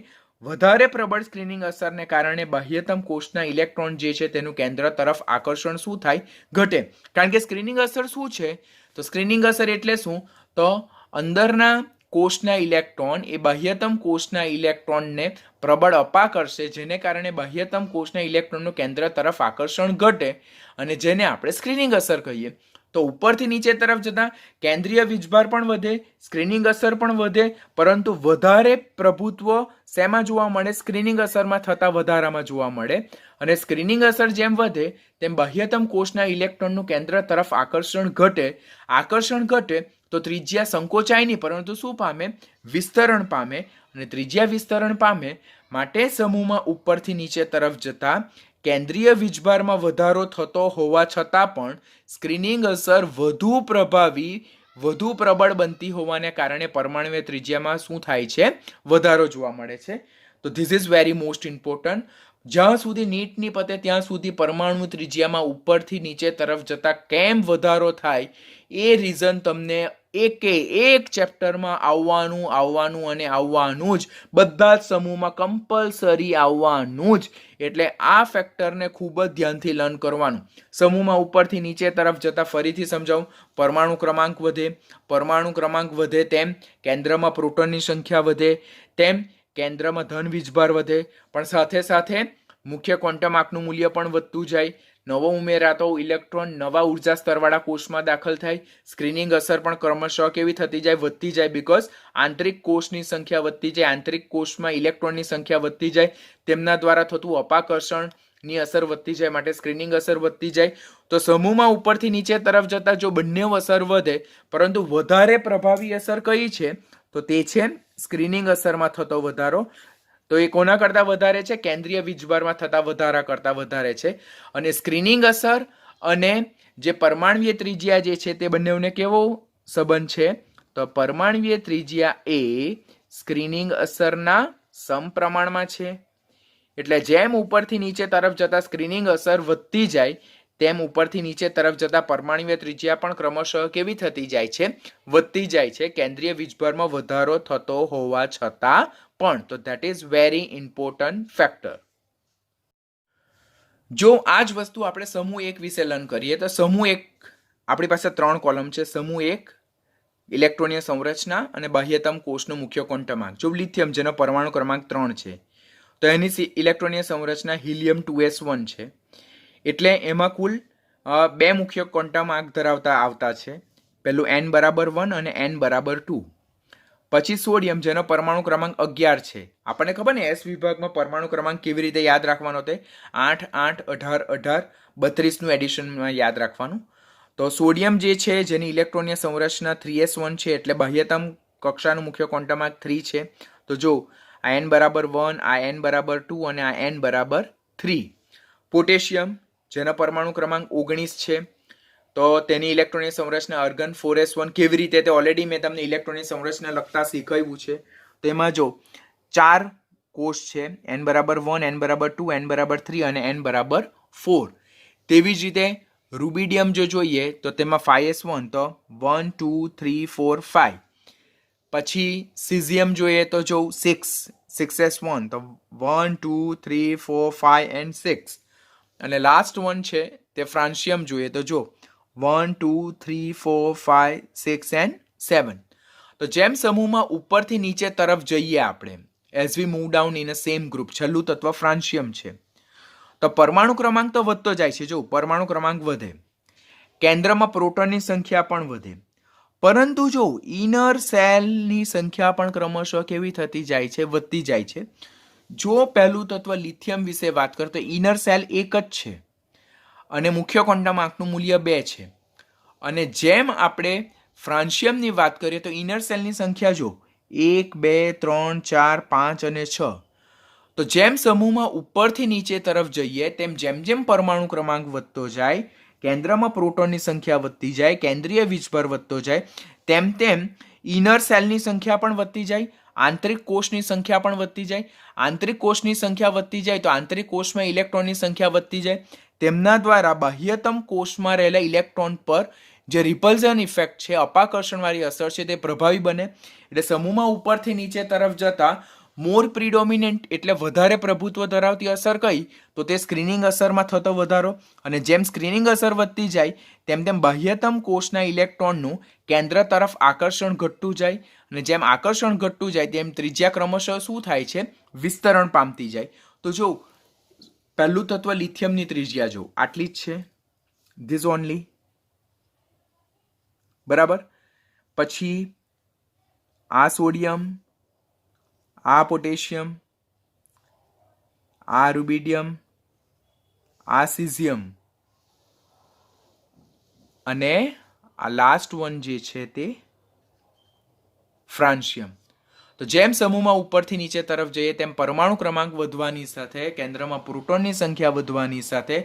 વધારે પ્રબળ સ્ક્રીનિંગ અસરને કારણે બાહ્યતમ કોષના ઇલેક્ટ્રોન જે છે તેનું કેન્દ્ર તરફ આકર્ષણ શું થાય? ઘટે. કારણ કે સ્ક્રીનિંગ અસર શું છે? તો સ્ક્રીનિંગ અસર એટલે શું? તો અંદરના કોષના ઇલેક્ટ્રોન એ બાહ્યતમ કોષના ઇલેક્ટ્રોનને પ્રબળ અપા કરશે, જેને કારણે બાહ્યતમ કોષના ઇલેક્ટ્રોનનું કેન્દ્ર તરફ આકર્ષણ ઘટે અને જેને આપણે સ્ક્રીનિંગ અસર કહીએ. તો ઉપરથી નીચે તરફ જતા કેન્દ્રીય વીજભાર પણ વધે, સ્ક્રીનિંગ અસર પણ વધે, પરંતુ વધારે પ્રભુત્વ શેમાં જોવા મળે? સ્ક્રીનિંગ અસરમાં થતા વધારામાં જોવા મળે. અને સ્ક્રીનિંગ અસર જેમ વધે તેમ બાહ્યતમ કોષના ઇલેક્ટ્રોનનું કેન્દ્ર તરફ આકર્ષણ ઘટે તો ત્રિજ્યા સંકોચાય નહીં, પરંતુ શું પામે? વિસ્તરણ પામે. અને ત્રિજ્યા વિસ્તરણ પામે માટે સમૂહમાં ઉપરથી નીચે તરફ જતા કેન્દ્રીય વીજભારમાં વધારો થતો હોવા છતાં પણ સ્ક્રીનિંગ અસર વધુ પ્રબળ બનતી હોવાને કારણે પરમાણુય ત્રિજ્યામાં શું થાય છે? વધારો જોવા મળે છે. તો this is very most important. જ્યાં સુધી નીટ નહીં પતે ત્યાં સુધી પરમાણુ ત્રિજ્યામાં ઉપરથી નીચે તરફ જતા કેમ વધારો થાય એ રીઝન તમને એક ચેપ્ટરમાં આવવાનું જ, બધા જ સમૂહમાં કમ્પલસરી આવવાનું જ. એટલે આ ફેક્ટરને ખૂબ જ ધ્યાનથી લર્ન કરવાનું. સમૂહમાં ઉપરથી નીચે તરફ જતા ફરીથી સમજાવું, પરમાણુ ક્રમાંક વધે તેમ કેન્દ્રમાં પ્રોટોનની સંખ્યા વધે, તેમ કેન્દ્રમાં ધન વીજભાર વધે, પણ સાથે સાથે મુખ્ય ક્વોન્ટમ આંકનું મૂલ્ય પણ વધતું જાય, નવો ઉમેરાતો ઇલેક્ટ્રોન નવા ઉર્જા સ્તરવાળા કોષમાં દાખલ થાય, સ્ક્રીનિંગ અસર પણ ક્રમશઃ કેવી થતી જાય? વધતી જાય. બીકોઝ આંતરિક કોષની સંખ્યા વધતી જાય, આંતરિક કોષમાં ઇલેક્ટ્રોનની સંખ્યા વધતી જાય, તેમના દ્વારા થતું અપાકર્ષણની અસર વધતી જાય, માટે સ્ક્રીનિંગ અસર વધતી જાય. તો સમૂહમાં ઉપરથી નીચે તરફ જતા જો બંને અસર વધે, પરંતુ વધારે પ્રભાવી અસર કઈ છે? તો તે છે સ્ક્રીનિંગ અસરમાં થતો વધારો. તો એ કોના કરતા વધારે છે? કેન્દ્રીય વીજભારમાં થતા વધારા કરતા વધારે છે. અને સ્ક્રીનિંગ અસર અને જે પરમાણ્વીય ત્રિજ્યા જે છે તે બંનેને કેવો સંબંધ છે? તો પરમાણ્વીય ત્રિજ્યા એ સ્ક્રીનિંગ અસરના સમપ્રમાણમાં છે. એટલે જેમ ઉપરથી નીચે તરફ જતા સ્ક્રીનિંગ અસર વધતી જાય તેમ ઉપરથી નીચે તરફ જતા પરમાણ્વીય ત્રિજ્યા પણ ક્રમશઃ કેવી થતી જાય છે? વધતી જાય છે, કેન્દ્રીય વીજભારમાં વધારો થતો હોવા છતાં પણ. તો that is very important factor. જો આ જ વસ્તુ આપણે સમૂહ 1 વિશે લર્ન કરીએ તો સમૂહ 1 આપણી પાસે 3 કોલમ છે. સમૂહ 1 ઇલેક્ટ્રોનીય સંરચના અને બાહ્યતમ કોષનો મુખ્ય ક્વોન્ટમ આંક. જો લિથિયમ જેનો પરમાણુ ક્રમાંક 3 છે તો એની ઇલેક્ટ્રોનીય સંરચના હિલિયમ 2s1 છે. એટલે એમાં કુલ 2 મુખ્ય ક્વોન્ટમ આંક ધરાવતા આવતા છે. પહેલું n=1 અને n=2. પછી સોડિયમ જેનો પરમાણુ ક્રમાંક 11 છે. આપણને ખબર ને એસ વિભાગમાં પરમાણુ ક્રમાંક કેવી રીતે યાદ રાખવાનો તે 8 8 18 18 32 નું એડિશનમાં યાદ રાખવાનું. તો સોડિયમ જે છે જેની ઇલેક્ટ્રોનીય સંરચના 3s1 છે, એટલે બાહ્યતમ કક્ષાનું મુખ્ય ક્વોન્ટમ આંક 3 છે. તો જો આ n=1, આ n=2 અને આ n=3. પોટેશિયમ જેનો પરમાણુ ક્રમાંક 19 છે, તો તેની ઇલેક્ટ્રોનીય સંરચના આર્ગન 4s1 કેવી રીતે? તે ઓલરેડી મેં તમને ઇલેક્ટ્રોનીય સંરચના લખતા શીખવ્યું છે. તેમાં જો 4 કોષ છે, n=1, n=2, n=3 અને n=4. તેવી જ રીતે રૂબિડિયમ જો જોઈએ તો તેમાં 5s1, તો 1 2 3 4 5. પછી સિઝિયમ જોઈએ તો જો 6s1, તો 1 2 3 4 5 and 6. અને લાસ્ટ વન છે તે ફ્રાન્સિયમ જોઈએ તો જો 1 2 3 4 5 6 and 7. તો જેમ સમૂહમાં ઉપરથી નીચે તરફ જઈએ આપણે as we move down in a same group. છેલ્લું તત્વ ફ્રાન્સિયમ છે. તો પરમાણુ ક્રમાંક તો વધતો જાય છે. જો પરમાણુ ક્રમાંક વધે, કેન્દ્રમાં પ્રોટોનની સંખ્યા પણ વધે, પરંતુ જો ઇનર સેલની સંખ્યા પણ ક્રમશઃ કેવી થતી જાય છે? વધતી જાય છે. જો પહેલું તત્વ લિથિયમ વિશે વાત કરીએ તો ઇનર સેલ એક જ છે અને મુખ્ય ક્વોન્ટમ આંકનું મૂલ્ય 2 છે. અને જેમ આપણે ફ્રાન્સિયમની વાત કરીએ તો ઇનર સેલની સંખ્યા જો 1, 2, 3, 4, 5 અને 6. તો જેમ સમૂહમાં ઉપરથી નીચે તરફ જઈએ તેમ જેમ જેમ પરમાણુ ક્રમાંક વધતો જાય, કેન્દ્રમાં પ્રોટોનની સંખ્યા વધતી જાય, કેન્દ્રીય વીજભાર વધતો જાય, તેમ તેમ ઇનર સેલની સંખ્યા પણ વધતી જાય, આંતરિક કોષની સંખ્યા પણ વધતી જાય. આંતરિક કોષની સંખ્યા વધતી જાય તો આંતરિક કોષમાં ઇલેક્ટ્રોનની સંખ્યા વધતી જાય. તેમના દ્વારા બાહ્યતમ કોષમાં રહેલા ઇલેક્ટ્રોન પર જે રિપલ્ઝન ઇફેક્ટ છે, અપાકર્ષણવાળી અસર છે, તે પ્રભાવી બને. એટલે સમૂહમાં ઉપરથી નીચે તરફ જતા મોર પ્રિડોમિનન્ટ એટલે વધારે પ્રભુત્વ ધરાવતી અસર કઈ? તો તે સ્ક્રીનિંગ અસરમાં થતો વધારો. અને જેમ સ્ક્રીનિંગ અસર વધતી જાય તેમ તેમ બાહ્યતમ કોષના ઇલેક્ટ્રોનનું કેન્દ્ર તરફ આકર્ષણ ઘટતું જાય. અને જેમ આકર્ષણ ઘટતું જાય તેમ ત્રિજ્યા ક્રમશઃ શું થાય છે? વિસ્તરણ પામતી જાય. તો જો પહેલું તત્વ લિથિયમની ત્રિજ્યા જો આટલી જ છે, ધીસ ઓનલી, બરાબર. પછી આ સોડિયમ, આ પોટેશિયમ, આ રૂબિડિયમ, આ સીઝિયમ અને આ લાસ્ટ વન જે છે તે ફ્રાન્સિયમ. તો જેમ સમૂહમાં ઉપરથી નીચે તરફ જઈએ તેમ પરમાણુ ક્રમાંક વધવાની સાથે કેન્દ્રમાં પ્રોટોનની સંખ્યા વધવાની સાથે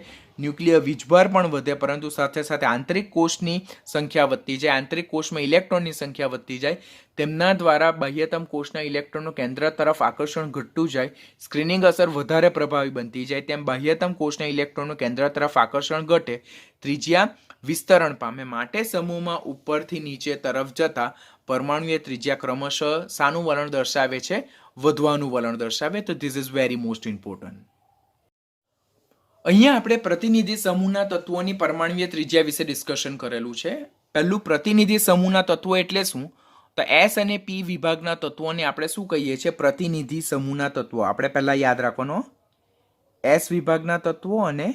ન્યુક્લિયર વીજભાર પણ વધે, પરંતુ સાથે સાથે આંતરિક કોષની સંખ્યા વધતી જાય, આંતરિક કોષમાં ઇલેક્ટ્રોનની સંખ્યા વધતી જાય. તેમના દ્વારા બાહ્યતમ કોષના ઇલેક્ટ્રોનનું કેન્દ્ર તરફ આકર્ષણ ઘટતું જાય, સ્ક્રીનિંગ અસર વધારે પ્રભાવી બનતી જાય. તેમ બાહ્યતમ કોષના ઇલેક્ટ્રોનનું કેન્દ્ર તરફ આકર્ષણ ઘટે, ત્રિજ્યા વિસ્તરણ પામે. માટે સમૂહમાં ઉપરથી નીચે તરફ જતા પરમાણુએ ત્રિજ્યા ક્રમશઃ શાનું વલણ દર્શાવે છે? વધવાનું વલણ દર્શાવે. તો this is very most important. અહીંયા આપણે પ્રતિનિધિ સમૂહના તત્વોની પરમાણુય ત્રિજ્યા વિશે ડિસ્કશન કરેલું છે. પહેલું પ્રતિનિધિ સમૂહના તત્વો એટલે શું? તો એસ અને પી વિભાગના તત્વોને આપણે શું કહીએ છીએ? પ્રતિનિધિ સમૂહના તત્વો. આપણે પહેલા યાદ રાખવાનો, એસ વિભાગના તત્વો અને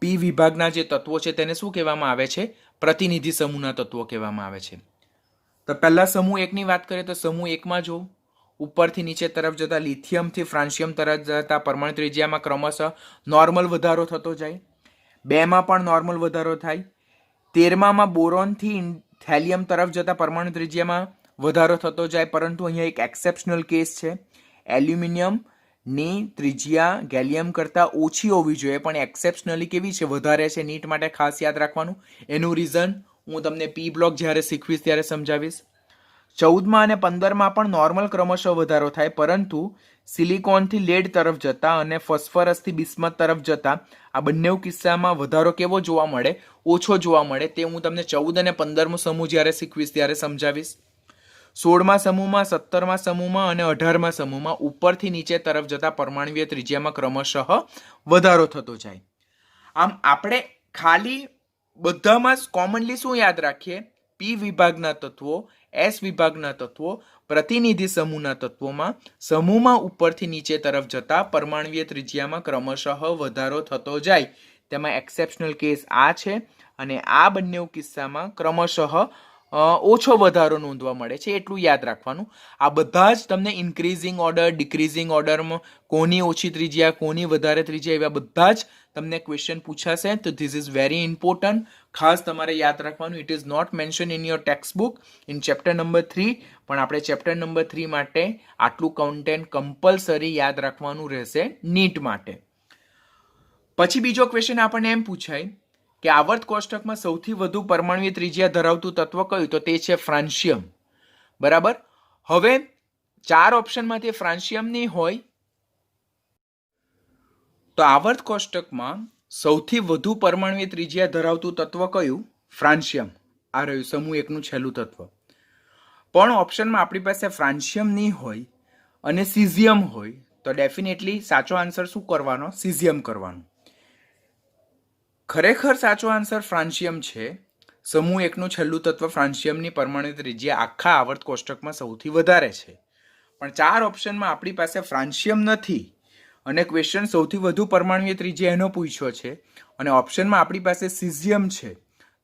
પી વિભાગના જે તત્વો છે તેને શું કહેવામાં આવે છે? પ્રતિનિધિ સમૂહના તત્વો કહેવામાં આવે છે. તો પહેલા સમૂહ એકની વાત કરીએ તો સમૂહ એકમાં જો ઉપરથી નીચે તરફ જતા લિથિયમથી ફ્રાન્સિયમ તરફ જતા પરમાણુ ત્રિજ્યામાં ક્રમશઃ નોર્મલ વધારો થતો જાય. 2માં પણ નોર્મલ વધારો થાય. 13માં બોરોનથી થેલિયમ તરફ જતા પરમાણુ ત્રિજ્યામાં વધારો થતો જાય. પરંતુ અહીંયા એક એક્સેપ્શનલ કેસ છે. એલ્યુમિનિયમ ની ત્રિજ્યા ગેલિયમ કરતાં ઓછી હોવી જોઈએ, પણ એક્સેપ્શનલી કેવી છે? વધારે છે. નીટ માટે ખાસ યાદ રાખવાનું. એનું રીઝન હું તમને પી બ્લોક જ્યારે શીખવીશ ત્યારે સમજાવીશ. 14માં અને 15માં પણ નોર્મલ ક્રમશઃ વધારો થાય, પરંતુ સિલિકોનથી લેડ તરફ જતા અને ફોસ્ફરસથી બિસ્મથ તરફ જતા આ બંને કિસ્સામાં વધારો કેવો જોવા મળે? ઓછો જોવા મળે. તે હું તમને 14 અને 15મો સમૂહ જ્યારે શીખવીશ ત્યારે સમજાવીશ. 16મા સમૂહમાં, 17મા સમૂહમાં અને 18મા સમૂહમાં ઉપરથી નીચે તરફ જતા પરમાણુય ત્રિજ્યામાં ક્રમશઃ વધારો થતો જાય. આમ આપણે ખાલી બધામાં કોમનલી શું યાદ રાખીએ? પી વિભાગના તત્વો, એસ વિભાગના તત્વો, પ્રતિનિધિ સમૂહના તત્વોમાં સમૂહમાં ઉપરથી નીચે તરફ જતા પરમાણુય ત્રિજ્યામાં ક્રમશઃ વધારો થતો જાય. તેમાં એક્સેપ્શનલ કેસ આ છે અને આ બંને કિસ્સામાં ક્રમશઃ ઓછો વધારો નોંધવા મળે છે. એટલું યાદ રાખવાનું. આ બધા જ તમને ઇન્ક્રીઝિંગ ઓર્ડર, ડિક્રીઝિંગ ઓર્ડરમાં કોની ઓછી ત્રિજ્યા, કોની વધારે ત્રિજ્યા, એવા બધા જ તમને ક્વેશ્ચન પૂછાશે. તો ધીસ ઇઝ વેરી ઇમ્પોર્ટન્ટ. ખાસ તમારે યાદ રાખવાનું. It is not mention in your text book in chapter number 3, પણ આપણે ચેપ્ટર નંબર 3 માટે આટલું કન્ટેન્ટ કમ્પલસરી યાદ રાખવાનું રહેશે નીટ માટે. પછી બીજો ક્વેશ્ચન આપણને એમ પૂછાય કે આવર્ત કોષ્ટકમાં સૌથી વધુ પરમાણુય ત્રિજ્યા ધરાવતું તત્વ કયું? તો તે છે ફ્રાન્સિયમ. બરાબર. હવે 4 ઓપ્શનમાંથી ફ્રાન્સિયમ નહીં હોય તો આવર્ત કોષ્ટકમાં સૌથી વધુ પરમાણુય ત્રિજ્યા ધરાવતું તત્વ કયું? ફ્રાન્સિયમ. આ રહ્યું સમૂહ એકનું છેલ્લું તત્વ. પણ ઓપ્શનમાં આપણી પાસે ફ્રાન્સિયમ નહીં હોય અને સીઝિયમ હોય તો ડેફિનેટલી સાચો આન્સર શું કરવાનો? સીઝિયમ કરવાનો. ખરેખર સાચો આન્સર ફ્રાન્સિયમ છે. સમૂહ એકનું છેલ્લું તત્વ ફ્રાન્સિયમની પરમાણુ ત્રિજ્યા આખા આવર્ત કોષ્ટકમાં સૌથી વધારે છે. પણ 4 ઓપ્શનમાં આપણી પાસે ફ્રાન્સિયમ નથી અને ક્વેશ્ચન સૌથી વધુ પરમાણુય ત્રિજ્યા એનો પૂછ્યો છે અને ઓપ્શનમાં આપણી પાસે સિઝિયમ છે,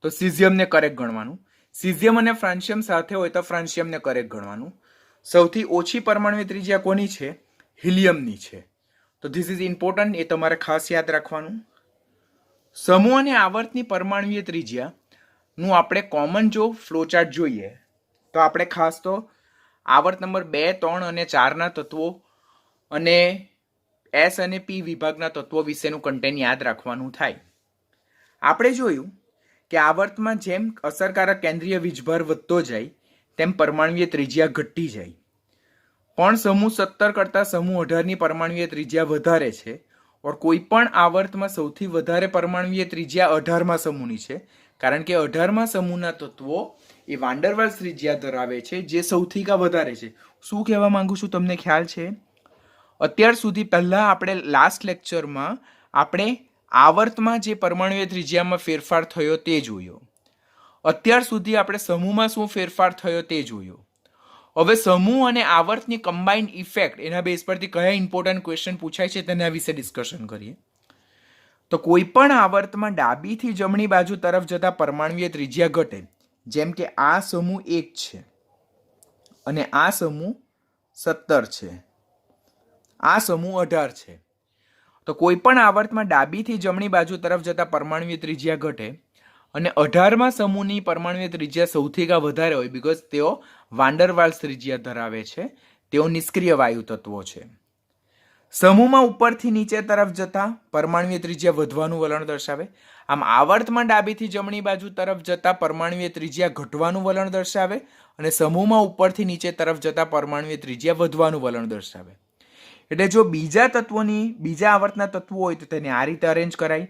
તો સિઝિયમને કરેક્ટ ગણવાનું. સિઝિયમ અને ફ્રાન્સિયમ સાથે હોય તો ફ્રાન્સિયમને કરેક્ટ ગણવાનું. સૌથી ઓછી પરમાણુય ત્રિજ્યા કોની છે? હિલિયમની છે. તો ધીસ ઇઝ ઇમ્પોર્ટન્ટ, એ તમારે ખાસ યાદ રાખવાનું. સમૂહ અને આવર્તની પરમાણુય ત્રિજ્યાનું આપણે કોમન જો ફ્લોચાર્ટ જોઈએ તો આપણે ખાસ તો આવર્ત નંબર 2, 3 અને 4ના તત્વો અને એસ અને પી વિભાગના તત્વો વિશેનું કન્ટેન્ટ યાદ રાખવાનું થાય. આપણે જોયું કે આવર્તમાં જેમ અસરકારક કેન્દ્રીય વીજભાર વધતો જાય તેમ પરમાણુય ત્રિજ્યા ઘટતી જાય, પણ સમૂહ 17 કરતાં સમૂહ 18ની પરમાણુય ત્રિજ્યા વધારે છે. ઓર કોઈ પણ આવર્તમાં સૌથી વધારે પરમાણુય ત્રિજ્યા 18મા સમૂહની છે, કારણ કે 18મા સમૂહના તત્વો એ વાન ડર વાલ્સ ત્રિજ્યા ધરાવે છે, જે સૌથી વધારે છે. શું કહેવા માંગુ છું તમને ખ્યાલ છે? અત્યાર સુધી પહેલા આપણે લાસ્ટ લેક્ચરમાં આપણે આવર્તમાં જે પરમાણુય ત્રિજ્યામાં ફેરફાર થયો તે જોયો. અત્યાર સુધી આપણે સમૂહમાં શું ફેરફાર થયો તે જોયો. હવે સમૂહ અને આવર્તની કમ્બાઇન્ડ ઇફેક્ટ એના બેઝ પરથી કયા ઇમ્પોર્ટન્ટ ક્વેશ્ચન પૂછાય છે તેના વિશે ડિસ્કશન કરીએ. તો કોઈ પણ આવર્તમાં ડાબીથી જમણી બાજુ તરફ જતા પરમાણુય ત્રિજ્યા ઘટે, જેમ કે આ સમૂહ 1 છે અને આ સમૂહ 17 છે, આ સમૂહ 18 છે. તો કોઈ પણ આવર્તમાં ડાબીથી જમણી બાજુ તરફ જતા પરમાણુય ત્રિજ્યા ઘટે અને 18મા સમૂહની પરમાણુય ત્રિજ્યા સૌથી વધારે હોય, બીકોઝ તેઓ વાન ડર વાલ્સ ત્રિજ્યા ધરાવે છે, તેઓ નિષ્ક્રિય વાયુ તત્વો છે. સમૂહમાં ઉપરથી નીચે તરફ જતા પરમાણુય ત્રિજ્યા વધવાનું વલણ દર્શાવે. આમ આવર્તમાં ડાબીથી જમણી બાજુ તરફ જતા પરમાણુય ત્રિજ્યા ઘટવાનું વલણ દર્શાવે અને સમૂહમાં ઉપરથી નીચે તરફ જતા પરમાણુય ત્રિજ્યા વધવાનું વલણ દર્શાવે. એટલે જો બીજા આવર્તના તત્વો હોય તો તેને આ રીતે અરેન્જ કરાય,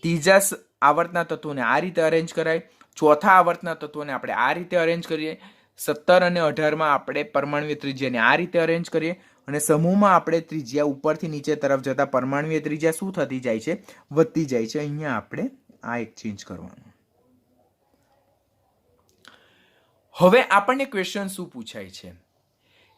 ત્રીજા આવર્તના તત્વોને આ રીતે અરેન્જ કરાય, ચોથા આવર્તના તત્વોને આપણે આ રીતે અરેન્જ કરીએ, 17 અને 18માં આપણે પરમાણુય ત્રિજ્યાને આ રીતે અરેન્જ કરીએ અને સમૂહમાં આપણે ત્રિજ્યા ઉપરથી નીચે તરફ જતા પરમાણુય ત્રિજ્યા શું થતી જાય છે? વધતી જાય છે. અહીંયા આપણે આ એક ચેન્જ કરવાનું. હવે આપણને ક્વેશ્ચન શું પૂછાય છે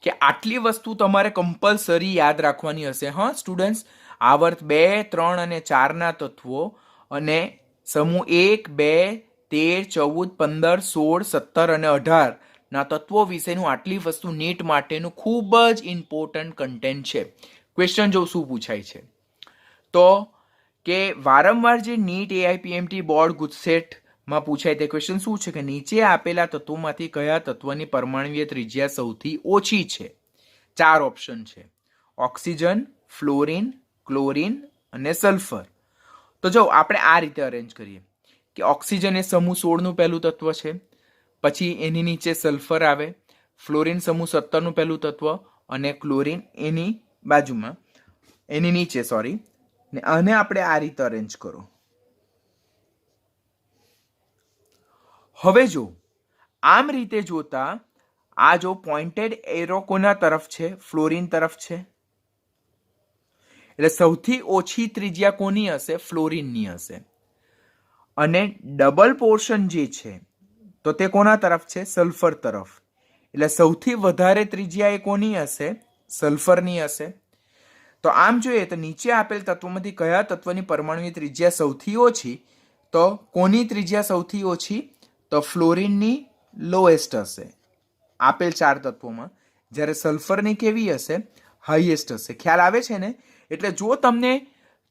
કે આટલી વસ્તુ તમારે કમ્પલસરી યાદ રાખવાની હશે. હા સ્ટુડન્ટ્સ, આવર્ત 2, 3 અને 4ના તત્વો અને સમૂહ 1, 2, 13, 14, 15, 16, 17 અને 18 ના તત્વો વિશેનું આટલી વસ્તુ નીટ માટેનું ખૂબ જ ઇમ્પોર્ટન્ટ કન્ટેન્ટ છે. ક્વેશ્ચન જો શું પૂછાય છે તો કે વારંવાર જે નીટ એઆઈપીએમટી બોર્ડ ગુજસેટમાં પૂછાય તે ક્વેશ્ચન શું છે કે નીચે આપેલા તત્વોમાંથી કયા તત્વની પરમાણુય ત્રિજ્યા સૌથી ઓછી છે? 4 ઓપ્શન છે: ઓક્સિજન, ફ્લોરિન, ક્લોરિન અને સલ્ફર. તો જો આપણે આ રીતે અરેન્જ કરીએ કે ઓક્સિજન એ સમૂહ 16નું પહેલું તત્વ છે, પછી એની નીચે સલ્ફર આવે, ફ્લોરિન સમૂહ 17નું પહેલું તત્વ અને ક્લોરિન એની બાજુમાં, એની નીચે સોરી, ને આને આપણે આ રીતે અરેન્જ કરો. હવે જો આમ રીતે જોતા આ જો પોઇન્ટેડ એરો કોના તરફ છે? ફ્લોરિન તરફ છે. એટલે સૌથી ઓછી ત્રિજ્યા કોની હશે? ફ્લોરિનની હશે. અને ડબલ પોર્શન જે છે તો તે કોના તરફ છે? સલ્ફર તરફ. એટલે સૌથી વધારે ત્રિજ્યા એ કોની હશે? સલ્ફરની હશે. તો આમ જોઈએ તો નીચે આપેલ તત્વોમાંથી કયા તત્વની પરમાણુની ત્રિજ્યા સૌથી ઓછી? તો કોની ત્રિજ્યા સૌથી ઓછી? તો ફ્લોરિનની લોએસ્ટ હશે આપેલ 4 તત્વોમાં, જ્યારે સલ્ફરની કેવી હશે? હાઈએસ્ટ હશે. ખ્યાલ આવે છે ને? એટલે જો તમને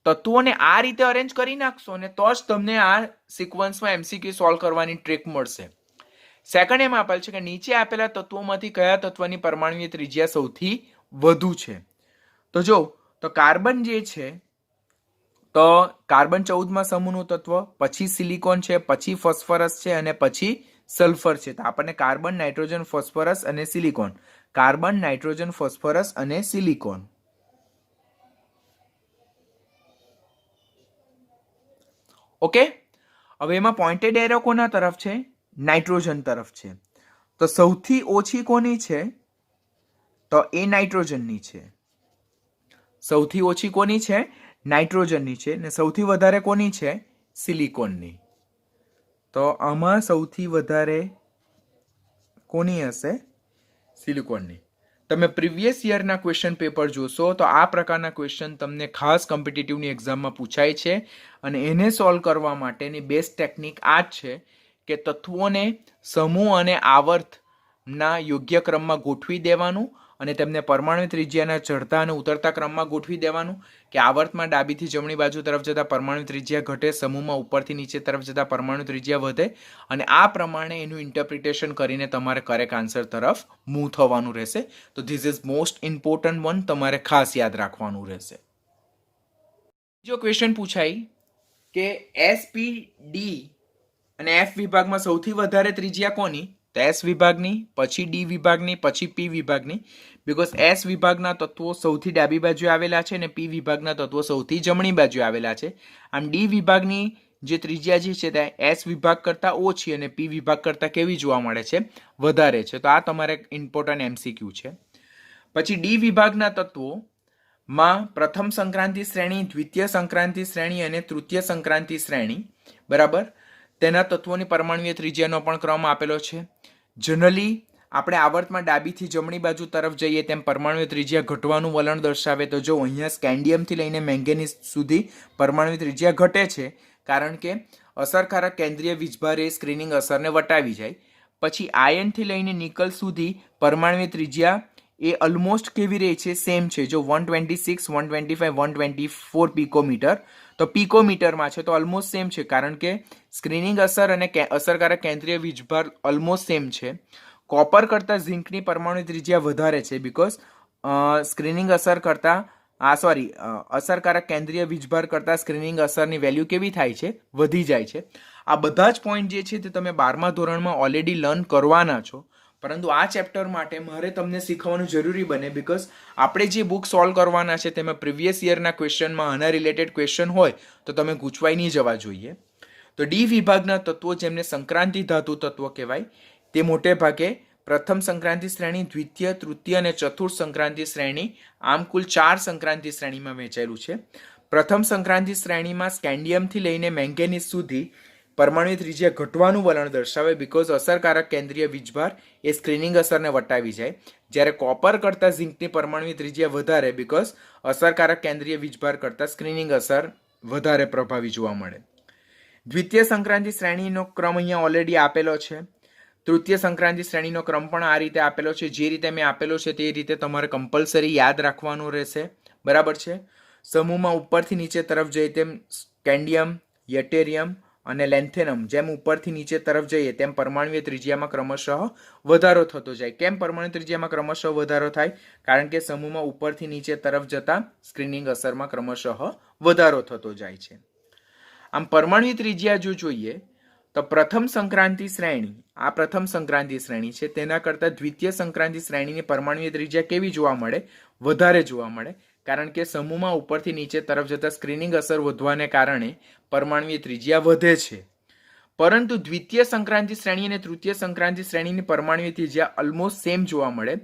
તત્વોને આ રીતે અરેન્જ કરી નાખશો ને તો જ તમને આ સિક્વન્સમાં એમસીક્યુ સોલ્વ કરવાની ટ્રીક મળશે. સેકન્ડ એમ આપેલ છે કે નીચે આપેલા તત્વોમાંથી કયા તત્વની પરમાણુય ત્રિજ્યા સૌથી વધુ છે? તો જો તો કાર્બન જે છે તો કાર્બન 14મા સમૂહનું તત્વ, પછી સિલિકોન છે, પછી ફોસ્ફરસ છે અને પછી સલ્ફર છે. તો આપણને કાર્બન, નાઇટ્રોજન, ફોસ્ફરસ અને સિલિકોન, કાર્બન, નાઇટ્રોજન, ફોસ્ફરસ અને સિલિકોન. ઓકે, હવે એમાં પોઇન્ટેડ એરો કોના તરફ છે? નાઇટ્રોજન તરફ છે. તો સૌથી ઓછી કોની છે? તો એ નાઇટ્રોજનની છે. સૌથી ઓછી કોની છે? નાઇટ્રોજનની છે. ને સૌથી વધારે કોની છે? સિલિકોનની. તો આમાં સૌથી વધારે કોની હશે? સિલિકોનની. તમે પ્રીવિયસ યરના ક્વેશ્ચન પેપર જોશો તો આ પ્રકારના ક્વેશ્ચન તમને ખાસ કોમ્પિટિટિવની એક્ઝામમાં પૂછાય છે અને એને સોલ્વ કરવા માટેની બેસ્ટ ટેકનિક આ જ છે કે તત્વોને સમૂહ અને આવર્તના યોગ્ય ક્રમમાં ગોઠવી દેવાનું અને તેમને પરમાણુ ત્રિજ્યાના ચડતા અને ઉતરતા ક્રમમાં ગોઠવી દેવાનું કે આવર્તમાં ડાબીથી જમણી બાજુ તરફ જતા પરમાણુ ત્રિજ્યા ઘટે, સમૂહમાં ઉપરથી નીચે તરફ જતા પરમાણુ ત્રિજ્યા વધે અને આ પ્રમાણે એનું ઇન્ટરપ્રિટેશન કરીને તમારે કરેક્ટ આન્સર તરફ મૂવ થવાનું રહેશે. તો this is most important one, તમારે ખાસ યાદ રાખવાનું રહેશે. બીજો ક્વેશ્ચન પૂછાય કે એસપીડી અને એફ વિભાગમાં સૌથી વધારે ત્રિજ્યા કોની? તો એસ વિભાગની, પછી ડી વિભાગની, પછી પી વિભાગની. બીકોઝ એસ વિભાગના તત્વો સૌથી ડાબી બાજુ આવેલા છે અને પી વિભાગના તત્વો સૌથી જમણી બાજુ આવેલા છે. આમ ડી વિભાગની જે ત્રિજ્યા જે છે તે એસ વિભાગ કરતાં ઓછી અને પી વિભાગ કરતાં કેવી જોવા મળે છે? વધારે છે. તો આ તમારે ઇમ્પોર્ટન્ટ એમસીક્યુ છે. પછી ડી વિભાગના તત્વોમાં પ્રથમ સંક્રાંતિ શ્રેણી, દ્વિતીય સંક્રાંતિ શ્રેણી અને તૃતીય સંક્રાંતિ શ્રેણી, બરાબર, તેના તત્વોની પરમાણુય ત્રિજ્યાનો પણ ક્રમ આપેલો છે. જનરલી આપણે આવર્તમાં ડાબીથી જમણી બાજુ તરફ જઈએ તેમ પરમાણુ ત્રિજ્યા ઘટવાનું વલણ દર્શાવે. તો જો અહીંયા સ્કેન્ડિયમથી લઈને મેંગેનીઝ સુધી પરમાણુ ત્રિજ્યા ઘટે છે કારણ કે અસરકારક કેન્દ્રીય વીજભાર એ સ્ક્રીનિંગ અસરને વટાવી જાય. પછી આયનથી લઈને નિકલ સુધી પરમાણુ ત્રિજ્યા એ ઓલમોસ્ટ કેવી રહે છે? સેમ છે. જો 126, 125, 124 પિકોમીટર, તો પિકોમીટરમાં છે તો ઓલમોસ્ટ સેમ છે કારણ કે સ્ક્રીનિંગ અસર અને અસરકારક કેન્દ્રીય વીજભાર ઓલમોસ્ટ સેમ છે. કોપર કરતાં ઝિંકની પરમાણુ ત્રિજ્યા વધારે છે બીકોઝ સ્ક્રીનિંગ અસર કરતાં અસરકારક કેન્દ્રીય વીજભાર કરતાં સ્ક્રીનિંગ અસરની વેલ્યુ કેવી થાય છે? વધી જાય છે. આ બધા જ પોઈન્ટ જે છે તે તમે 12મા ધોરણમાં ઓલરેડી લર્ન કરવાના છો, પરંતુ આ ચેપ્ટર માટે મારે તમને શીખવાનું જરૂરી બને બીકોઝ આપણે જે બુક સોલ્વ કરવાના છે તેમાં પ્રીવિયસ યરના ક્વેશ્ચનમાં આના રિલેટેડ ક્વેશ્ચન હોય તો તમે ગૂંચવાઈ નહીં જવા જોઈએ. તો ડી વિભાગના તત્વો જેમને સંક્રાંતિ ધાતુ તત્વો કહેવાય તે મોટે ભાગે પ્રથમ સંક્રાંતિ શ્રેણી, દ્વિતીય, તૃતીય અને ચતુર્થ સંક્રાંતિ શ્રેણી, આમ કુલ 4 સંક્રાંતિ શ્રેણીમાં વહેંચાયેલું છે. પ્રથમ સંક્રાંતિ શ્રેણીમાં સ્કેન્ડિયમથી લઈને મેંગેનીઝ સુધી પરમાણુ ત્રિજ્યા ઘટવાનું વલણ દર્શાવે બીકોઝ અસરકારક કેન્દ્રીય વીજભાર એ સ્ક્રીનિંગ અસરને વટાવી જાય. જ્યારે કોપર કરતાં ઝિંકની પરમાણુ ત્રિજ્યા વધારે બીકોઝ અસરકારક કેન્દ્રીય વીજભાર કરતાં સ્ક્રીનિંગ અસર વધારે પ્રભાવી જોવા મળે. દ્વિતીય સંક્રાંતિ શ્રેણીનો ક્રમ અહીંયા ઓલરેડી આપેલો છે. તૃતીય સંક્રાંતિ શ્રેણીનો ક્રમ પણ આ રીતે આપેલો છે. જે રીતે મેં આપેલો છે તે રીતે તમારે કમ્પલસરી યાદ રાખવાનું રહેશે, બરાબર છે. સમૂહમાં ઉપરથી નીચે તરફ જઈએ તેમ સ્કેન્ડિયમ, યટેરિયમ અને લેન્થેનમ જેમ ઉપરથી નીચે તરફ જઈએ તેમ પરમાણુય ત્રિજ્યામાં ક્રમશઃ વધારો થતો જાય. કેમ પરમાણુ ત્રિજ્યામાં ક્રમશઃ વધારો થાય? કારણ કે સમૂહમાં ઉપરથી નીચે તરફ જતા સ્ક્રીનિંગ અસરમાં ક્રમશઃ વધારો થતો જાય છે. આમ પરમાણુ ત્રિજ્યા જો જોઈએ તો પ્રથમ સંક્રાંતિ શ્રેણી, આ પ્રથમ સંક્રાંતિ શ્રેણી છે, તેના કરતાં દ્વિતીય સંક્રાંતિ શ્રેણીની પરમાણુ ત્રિજ્યા કેવી જોવા મળે? વધારે જોવા મળે કારણ કે સમૂહમાં ઉપરથી નીચે તરફ જતા સ્ક્રીનિંગ અસર વધવાને કારણે પરમાણુ ત્રિજ્યા વધે છે. પરંતુ દ્વિતીય સંક્રાંતિ શ્રેણી અને તૃતીય સંક્રાંતિ શ્રેણીની પરમાણુ ત્રિજ્યા ઓલમોસ્ટ સેમ જોવા મળે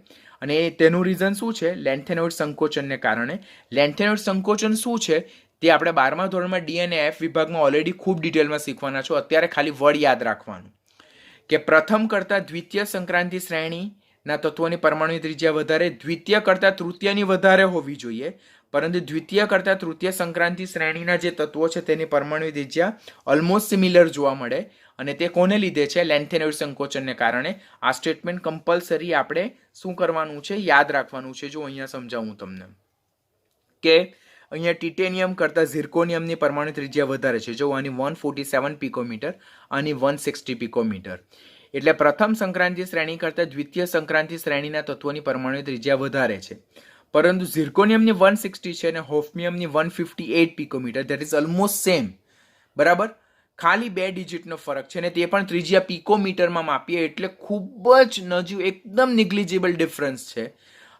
અને તેનું રીઝન શું છે? લેન્થેનોઇડ સંકોચનને કારણે. લેન્થેનોઇડ સંકોચન શું છે તે આપણે 12મા ધોરણમાં ડી અને એફ વિભાગમાં ઓલરેડી ખૂબ ડિટેલમાં શીખવાના છો. અત્યારે ખાલી વર્ડ યાદ રાખવાનું કે પ્રથમ કરતાં દ્વિતીય સંક્રાંતિ શ્રેણીના તત્વોની પરમાણુ ત્રિજ્યા વધારે, દ્વિતીય કરતાં તૃતીયની વધારે હોવી જોઈએ, પરંતુ દ્વિતીય કરતાં તૃતીય સંક્રાંતિ શ્રેણીના જે તત્વો છે તેની પરમાણુ ત્રિજ્યા ઓલમોસ્ટ સિમિલર જોવા મળે અને તે કોને લીધે છે? લેન્થેનોઇડ સંકોચનને કારણે. આ સ્ટેટમેન્ટ કમ્પલસરી આપણે શું કરવાનું છે? યાદ રાખવાનું છે. જો અહીંયા સમજાવું તમને કે અહીંયા ટિટેનિયમ કરતાં ઝિર્કોનિયમની પરમાણુ ત્રિજ્યા વધારે છે. જો આની 147 પિકોમીટર, આની 160 પિકોમીટર. એટલે પ્રથમ સંક્રાંતિ શ્રેણી કરતાં દ્વિતીય સંક્રાંતિ શ્રેણીના તત્વોની પરમાણુ ત્રિજ્યા વધારે છે, પરંતુ ઝિર્કોનિયમની 160 છે અને હોફમિયમની 158 picometer. That is almost same, બરાબર. ખાલી 2 ડિજિટનો ફરક છે અને તે પણ ત્રિજ્યા પિકોમીટરમાં માપીએ એટલે ખૂબ જ નજીક, એકદમ નિગ્લિજિબલ ડિફરન્સ છે.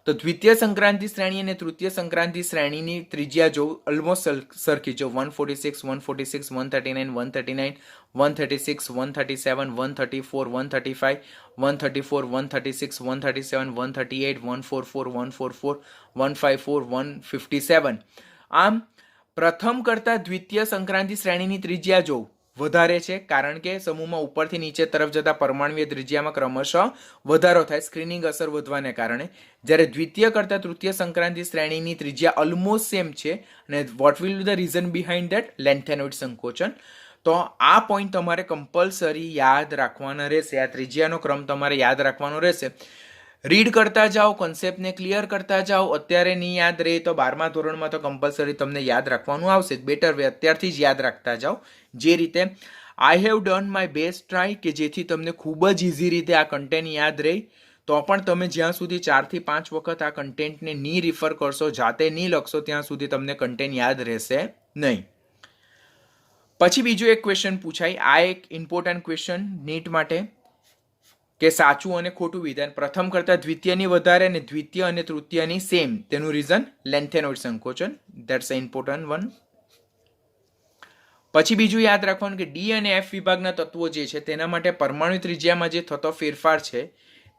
તો દ્વિતીય સંક્રાંતિ શ્રેણી અને તૃતીય સંક્રાંતિ શ્રેણીની ત્રિજ્યા જો ઓલમોસ્ટ સરખી, જો 146, 146, 139, 139, 136, 137, 134, 135, 134, 136, 137, 138, 144, 144, 154, 157. આમ પ્રથમ કરતાં દ્વિતીય સંક્રાંતિ શ્રેણીની ત્રિજ્યા જો વધારે છે, કારણ કે સમૂહમાં ઉપરથી નીચે તરફ જતા પરમાણુય ત્રિજ્યામાં ક્રમશઃ વધારો થાય સ્ક્રીનિંગ અસર વધવાને કારણે. જ્યારે દ્વિતીય કરતાં તૃતીય સંક્રાંતિ શ્રેણીની ત્રિજ્યા ઓલમોસ્ટ સેમ છે. અને what will be the reason behind that? Lanthanoid સંકોચન. તો આ પોઈન્ટ તમારે કમ્પલસરી યાદ રાખવાના રહેશે. આ ત્રિજ્યાનો ક્રમ તમારે યાદ રાખવાનો રહેશે. રીડ કરતા જાઓ, કોન્સેપ્ટને ક્લિયર કરતા જાઓ. અત્યારે નહીં યાદ રહે તો 12મા ધોરણમાં તો કમ્પલસરી તમને યાદ રાખવાનું આવશે. બેટર વે અત્યારથી જ યાદ રાખતા જાઓ. જે રીતે I have done my best try, કે જેથી તમને ખૂબ જ ઇઝી રીતે આ કન્ટેન્ટ યાદ રહે. તો પણ તમે જ્યાં સુધી 4 થી 5 વખત આ કન્ટેન્ટને નહીં રિફર કરશો, જાતે નહીં લખશો, ત્યાં સુધી તમને કન્ટેન્ટ યાદ રહેશે નહીં. પછી બીજો એક ક્વેશ્ચન પૂછાય. આ એક ઇમ્પોર્ટન્ટ ક્વેશ્ચન નીટ માટે, કે સાચું અને ખોટું વિધાન પ્રથમ કરતાં દ્વિતીયની વધારે અને દ્વિતીય અને તૃતીયની સેમ. તેનું રીઝન લેન્થેનોઇડ સંકોચન. That's a important one. પછી બીજું યાદ રાખવાનું કે ડી અને એફ વિભાગના તત્વો જે છે તેના માટે પરમાણુ ત્રિજ્યામાં જે થતો ફેરફાર છે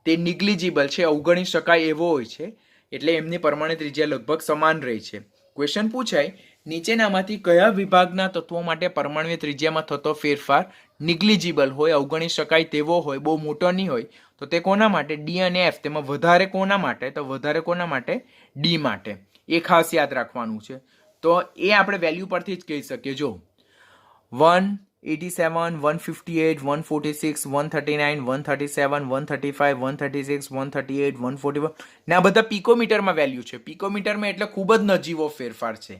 તે નિગ્લિજિબલ છે, અવગણી શકાય એવો હોય છે. એટલે એમની પરમાણુ ત્રિજ્યા લગભગ સમાન રહી છે. ક્વેશ્ચન પૂછાય, નીચેનામાંથી કયા વિભાગના તત્વો માટે પરમાણુ ત્રિજ્યામાં થતો ફેરફાર નિગ્લિજિબલ હોય, અવગણી શકાય તેવો હોય, બહુ મોટો નહીં હોય? તો તે કોના માટે? ડી અને એફ. તેમાં વધારે કોના માટે? તો વધારે કોના માટે? ડી માટે. એ ખાસ યાદ રાખવાનું છે. તો એ આપણે વેલ્યુ પરથી જ કહી શકીએ. જો 187, 158, 146, 139, 137, 135, 136, 138, 141 ને આ બધા પિકોમીટરમાં વેલ્યુ છે. પિકોમીટરમાં એટલે ખૂબ જ નજીવો ફેરફાર છે.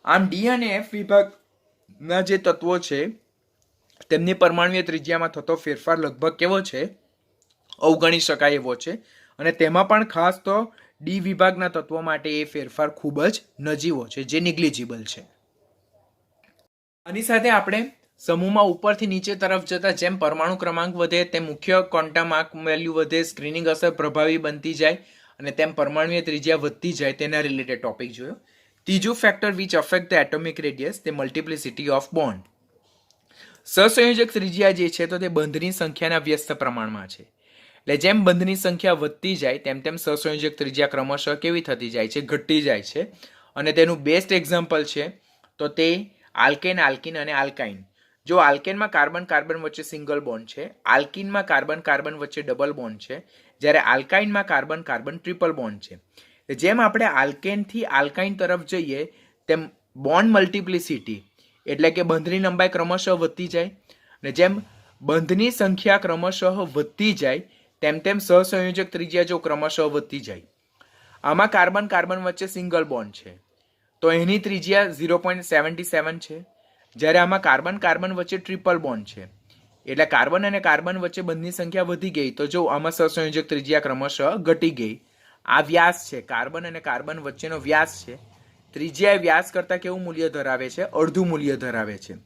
આમ ડી અને એફ વિભાગના જે તત્વો છે તેમની પરમાણુય ત્રિજ્યામાં થતો ફેરફાર લગભગ કેવો છે? અવગણી શકાય એવો છે. અને તેમાં પણ ખાસ તો ડી વિભાગના તત્વો માટે એ ફેરફાર ખૂબ જ નજીવો છે, જે નિગ્લિજિબલ છે. આની સાથે આપણે સમૂહમાં ઉપરથી નીચે તરફ જતા જેમ પરમાણુ ક્રમાંક વધે તેમ મુખ્ય ક્વોન્ટમ આંક વેલ્યુ વધે, સ્ક્રીનિંગ અસર પ્રભાવી બનતી જાય અને તેમ પરમાણુય ત્રિજ્યા વધતી જાય, તેના રિલેટેડ ટોપિક જોયો. ત્રીજું factor which affect the atomic radius, તે મલ્ટિપ્લિસિટી ઓફ બોન્ડ. સહસંયોજક ત્રિજ્યા જે છે તો તે બંધની સંખ્યાના વ્યસ્ત પ્રમાણમાં છે. એટલે જેમ બંધની સંખ્યા વધતી જાય તેમ તેમ સહસંયોજક ત્રિજ્યા ક્રમશઃ કેવી થતી જાય છે? ઘટતી જાય છે. અને તેનું બેસ્ટ એક્ઝામ્પલ છે તો તે આલ્કેન, આલ્કીન અને આલ્કાઇન. જો આલ્કેનમાં કાર્બન કાર્બન વચ્ચે સિંગલ બોન્ડ છે, આલ્કીનમાં કાર્બન કાર્બન વચ્ચે ડબલ બોન્ડ છે, જ્યારે આલ્કાઇનમાં કાર્બન કાર્બન ટ્રિપલ બોન્ડ છે. જેમ આપણે આલ્કેનથી આલ્કાઇન તરફ જઈએ તેમ બોન્ડ મલ્ટિપ્લિસિટી એટલે કે બંધની લંબાઈ ક્રમશઃ વધતી જાય. અને જેમ બંધની સંખ્યા ક્રમશઃ વધતી જાય તેમ તેમ સહસંયોજક ત્રિજ્યા જો ક્રમશઃ વધતી જાય. આમાં કાર્બન કાર્બન વચ્ચે સિંગલ બોન્ડ છે તો એની ત્રિજ્યા 0.77 છે, જ્યારે આમાં કાર્બન કાર્બન વચ્ચે ટ્રિપલ બોન્ડ છે એટલે કાર્બન અને કાર્બન વચ્ચે બંધની સંખ્યા વધી ગઈ. તો જો આમાં સહસંયોજક ત્રિજ્યા ક્રમશઃ ઘટી ગઈ. આ વ્યાસ છે, કાર્બન અને કાર્બન વચ્ચેનો વ્યાસ છે. ત્રિજ્યા એ વ્યાસ કરતાં કેવું મૂલ્ય ધરાવે છે? અડધું મૂલ્ય ધરાવે છે.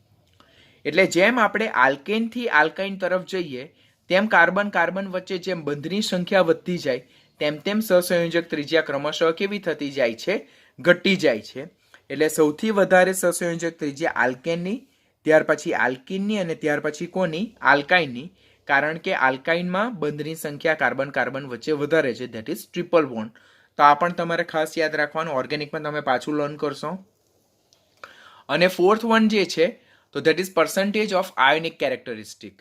એટલે જેમ આપણે આલ્કેનથી આલ્કાઇન તરફ જઈએ તેમ કાર્બન કાર્બન વચ્ચે જેમ બંધની સંખ્યા વધતી જાય તેમ તેમ સહસંયોજક ત્રિજ્યા ક્રમશઃ કેવી થતી જાય છે? ઘટી જાય છે. એટલે સૌથી વધારે સહસંયોજક ત્રિજ્યા આલ્કેનની, ત્યાર પછી આલ્કીનની અને ત્યાર પછી કોની? આલ્કાઇનની. કારણ કે આલ્કાઇનમાં બંધની સંખ્યા કાર્બન કાર્બન વચ્ચે વધારે છે, ધેટ ઇઝ ટ્રિપલ બોન્ડ. તો આ પણ તમારે ખાસ યાદ રાખવાનું. ઓર્ગેનિકમાં તમે પાછું લર્ન કરશો. અને ફોર્થ વન જે છે તો that is percentage of ionic characteristic,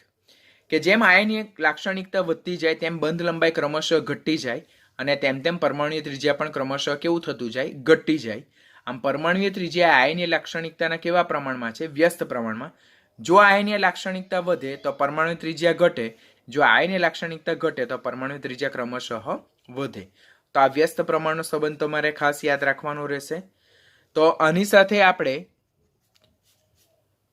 કે જેમ આયનિક લાક્ષણિકતા વધતી જાય તેમ બંધ લંબાઈ ક્રમશઃ ઘટતી જાય અને તેમ તેમ પરમાણુય ત્રિજ્યા પણ ક્રમશઃ કેવું થતું જાય? ઘટતી જાય. આમ પરમાણુય ત્રિજ્યા આયનીય લાક્ષણિકતાના કેવા પ્રમાણમાં છે? વ્યસ્ત પ્રમાણમાં. જો આયનીય લાક્ષણિકતા વધે તો પરમાણુ ત્રિજ્યા ઘટે, જો આયનીય લાક્ષણિકતા ઘટે તો પરમાણુ ત્રિજ્યા ક્રમશઃ વધે. તો આ વ્યસ્ત પ્રમાણનો સંબંધ તમારે ખાસ યાદ રાખવાનો રહેશે. તો આની સાથે આપણે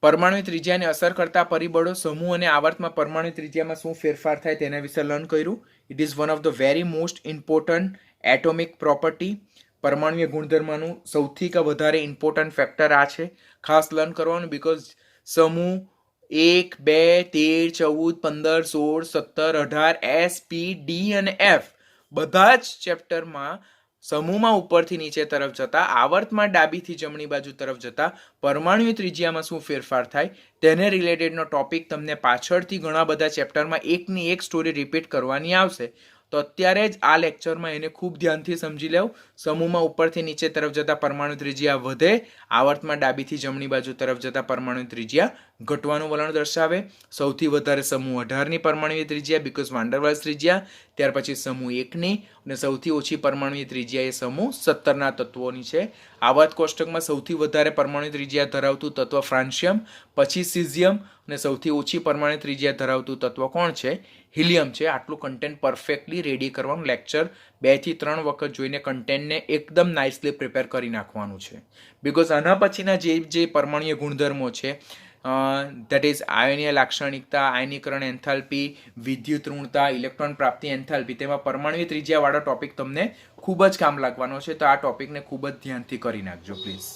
પરમાણુ ત્રિજ્યાને અસર કરતા પરિબળો, સમૂહ અને આવર્તમાં પરમાણુ ત્રિજ્યામાં શું ફેરફાર થાય તેના વિશે લર્ન કર્યું. It is one of the very most important atomic property. પરમાણુય ગુણધર્મનું સૌથી વધારે ઇમ્પોર્ટન્ટ ફેક્ટર આ છે. ખાસ લર્ન કરવાનું, બીકોઝ સમૂહ 1, 2, 13, 14, 15, 16, 17, 18 એસ, પી, ડી અને એફ બધા જ ચેપ્ટરમાં સમૂહમાં ઉપરથી નીચે તરફ જતા, આવર્તમાં ડાબીથી જમણી બાજુ તરફ જતા પરમાણુ ત્રિજ્યામાં શું ફેરફાર થાય તેને રિલેટેડનો ટોપિક તમને પાછળથી ઘણા બધા ચેપ્ટરમાં એકની એક સ્ટોરી રિપીટ કરવાની આવશે. તો અત્યારે જ આ લેક્ચરમાં એને ખૂબ ધ્યાનથી સમજી લેવું. સમૂહમાં ઉપરથી નીચે તરફ જતા પરમાણુ ત્રિજ્યા વધે, આવર્તમાં ડાબીથી જમણી બાજુ તરફ જતા પરમાણુ ત્રિજ્યા ઘટવાનું વલણ દર્શાવે. સૌથી વધારે સમૂહ 18ની પરમાણુય ત્રિજ્યા બીકોઝ વાન ડર વાલ્સ ત્રિજ્યા, ત્યાર પછી સમૂહ 1ની, અને સૌથી ઓછી પરમાણુય ત્રિજ્યા એ સમૂહ 17ના તત્વોની છે. આવર્ત કોષ્ટકમાં સૌથી વધારે પરમાણુ ત્રિજ્યા ધરાવતું તત્વ ફ્રાન્સિયમ, પછી સિઝિયમ, અને સૌથી ઓછી પરમાણુ ત્રિજ્યા ધરાવતું તત્વ કોણ છે? હિલિયમ છે. આટલું કન્ટેન્ટ પરફેક્ટલી રેડી કરવાનું, લેક્ચર 2 થી 3 વખત જોઈને કન્ટેન્ટને એકદમ નાઇસલી પ્રિપેર કરી નાખવાનું છે. બીકોઝ આના પછીના જે પરમાણુય ગુણધર્મો છે, દેટ ઇઝ આયનીય લાક્ષણિકતા, આયનીકરણ એન્થાલ્પી, વિદ્યુત ઋણતા, ઇલેક્ટ્રોન પ્રાપ્તિ એન્થાલ્પી, તેમાં પરમાણુય ત્રિજ્યાવાળો ટોપિક તમને ખૂબ જ કામ લાગવાનો છે. તો આ ટોપિકને ખૂબ જ ધ્યાનથી કરી નાખજો પ્લીઝ.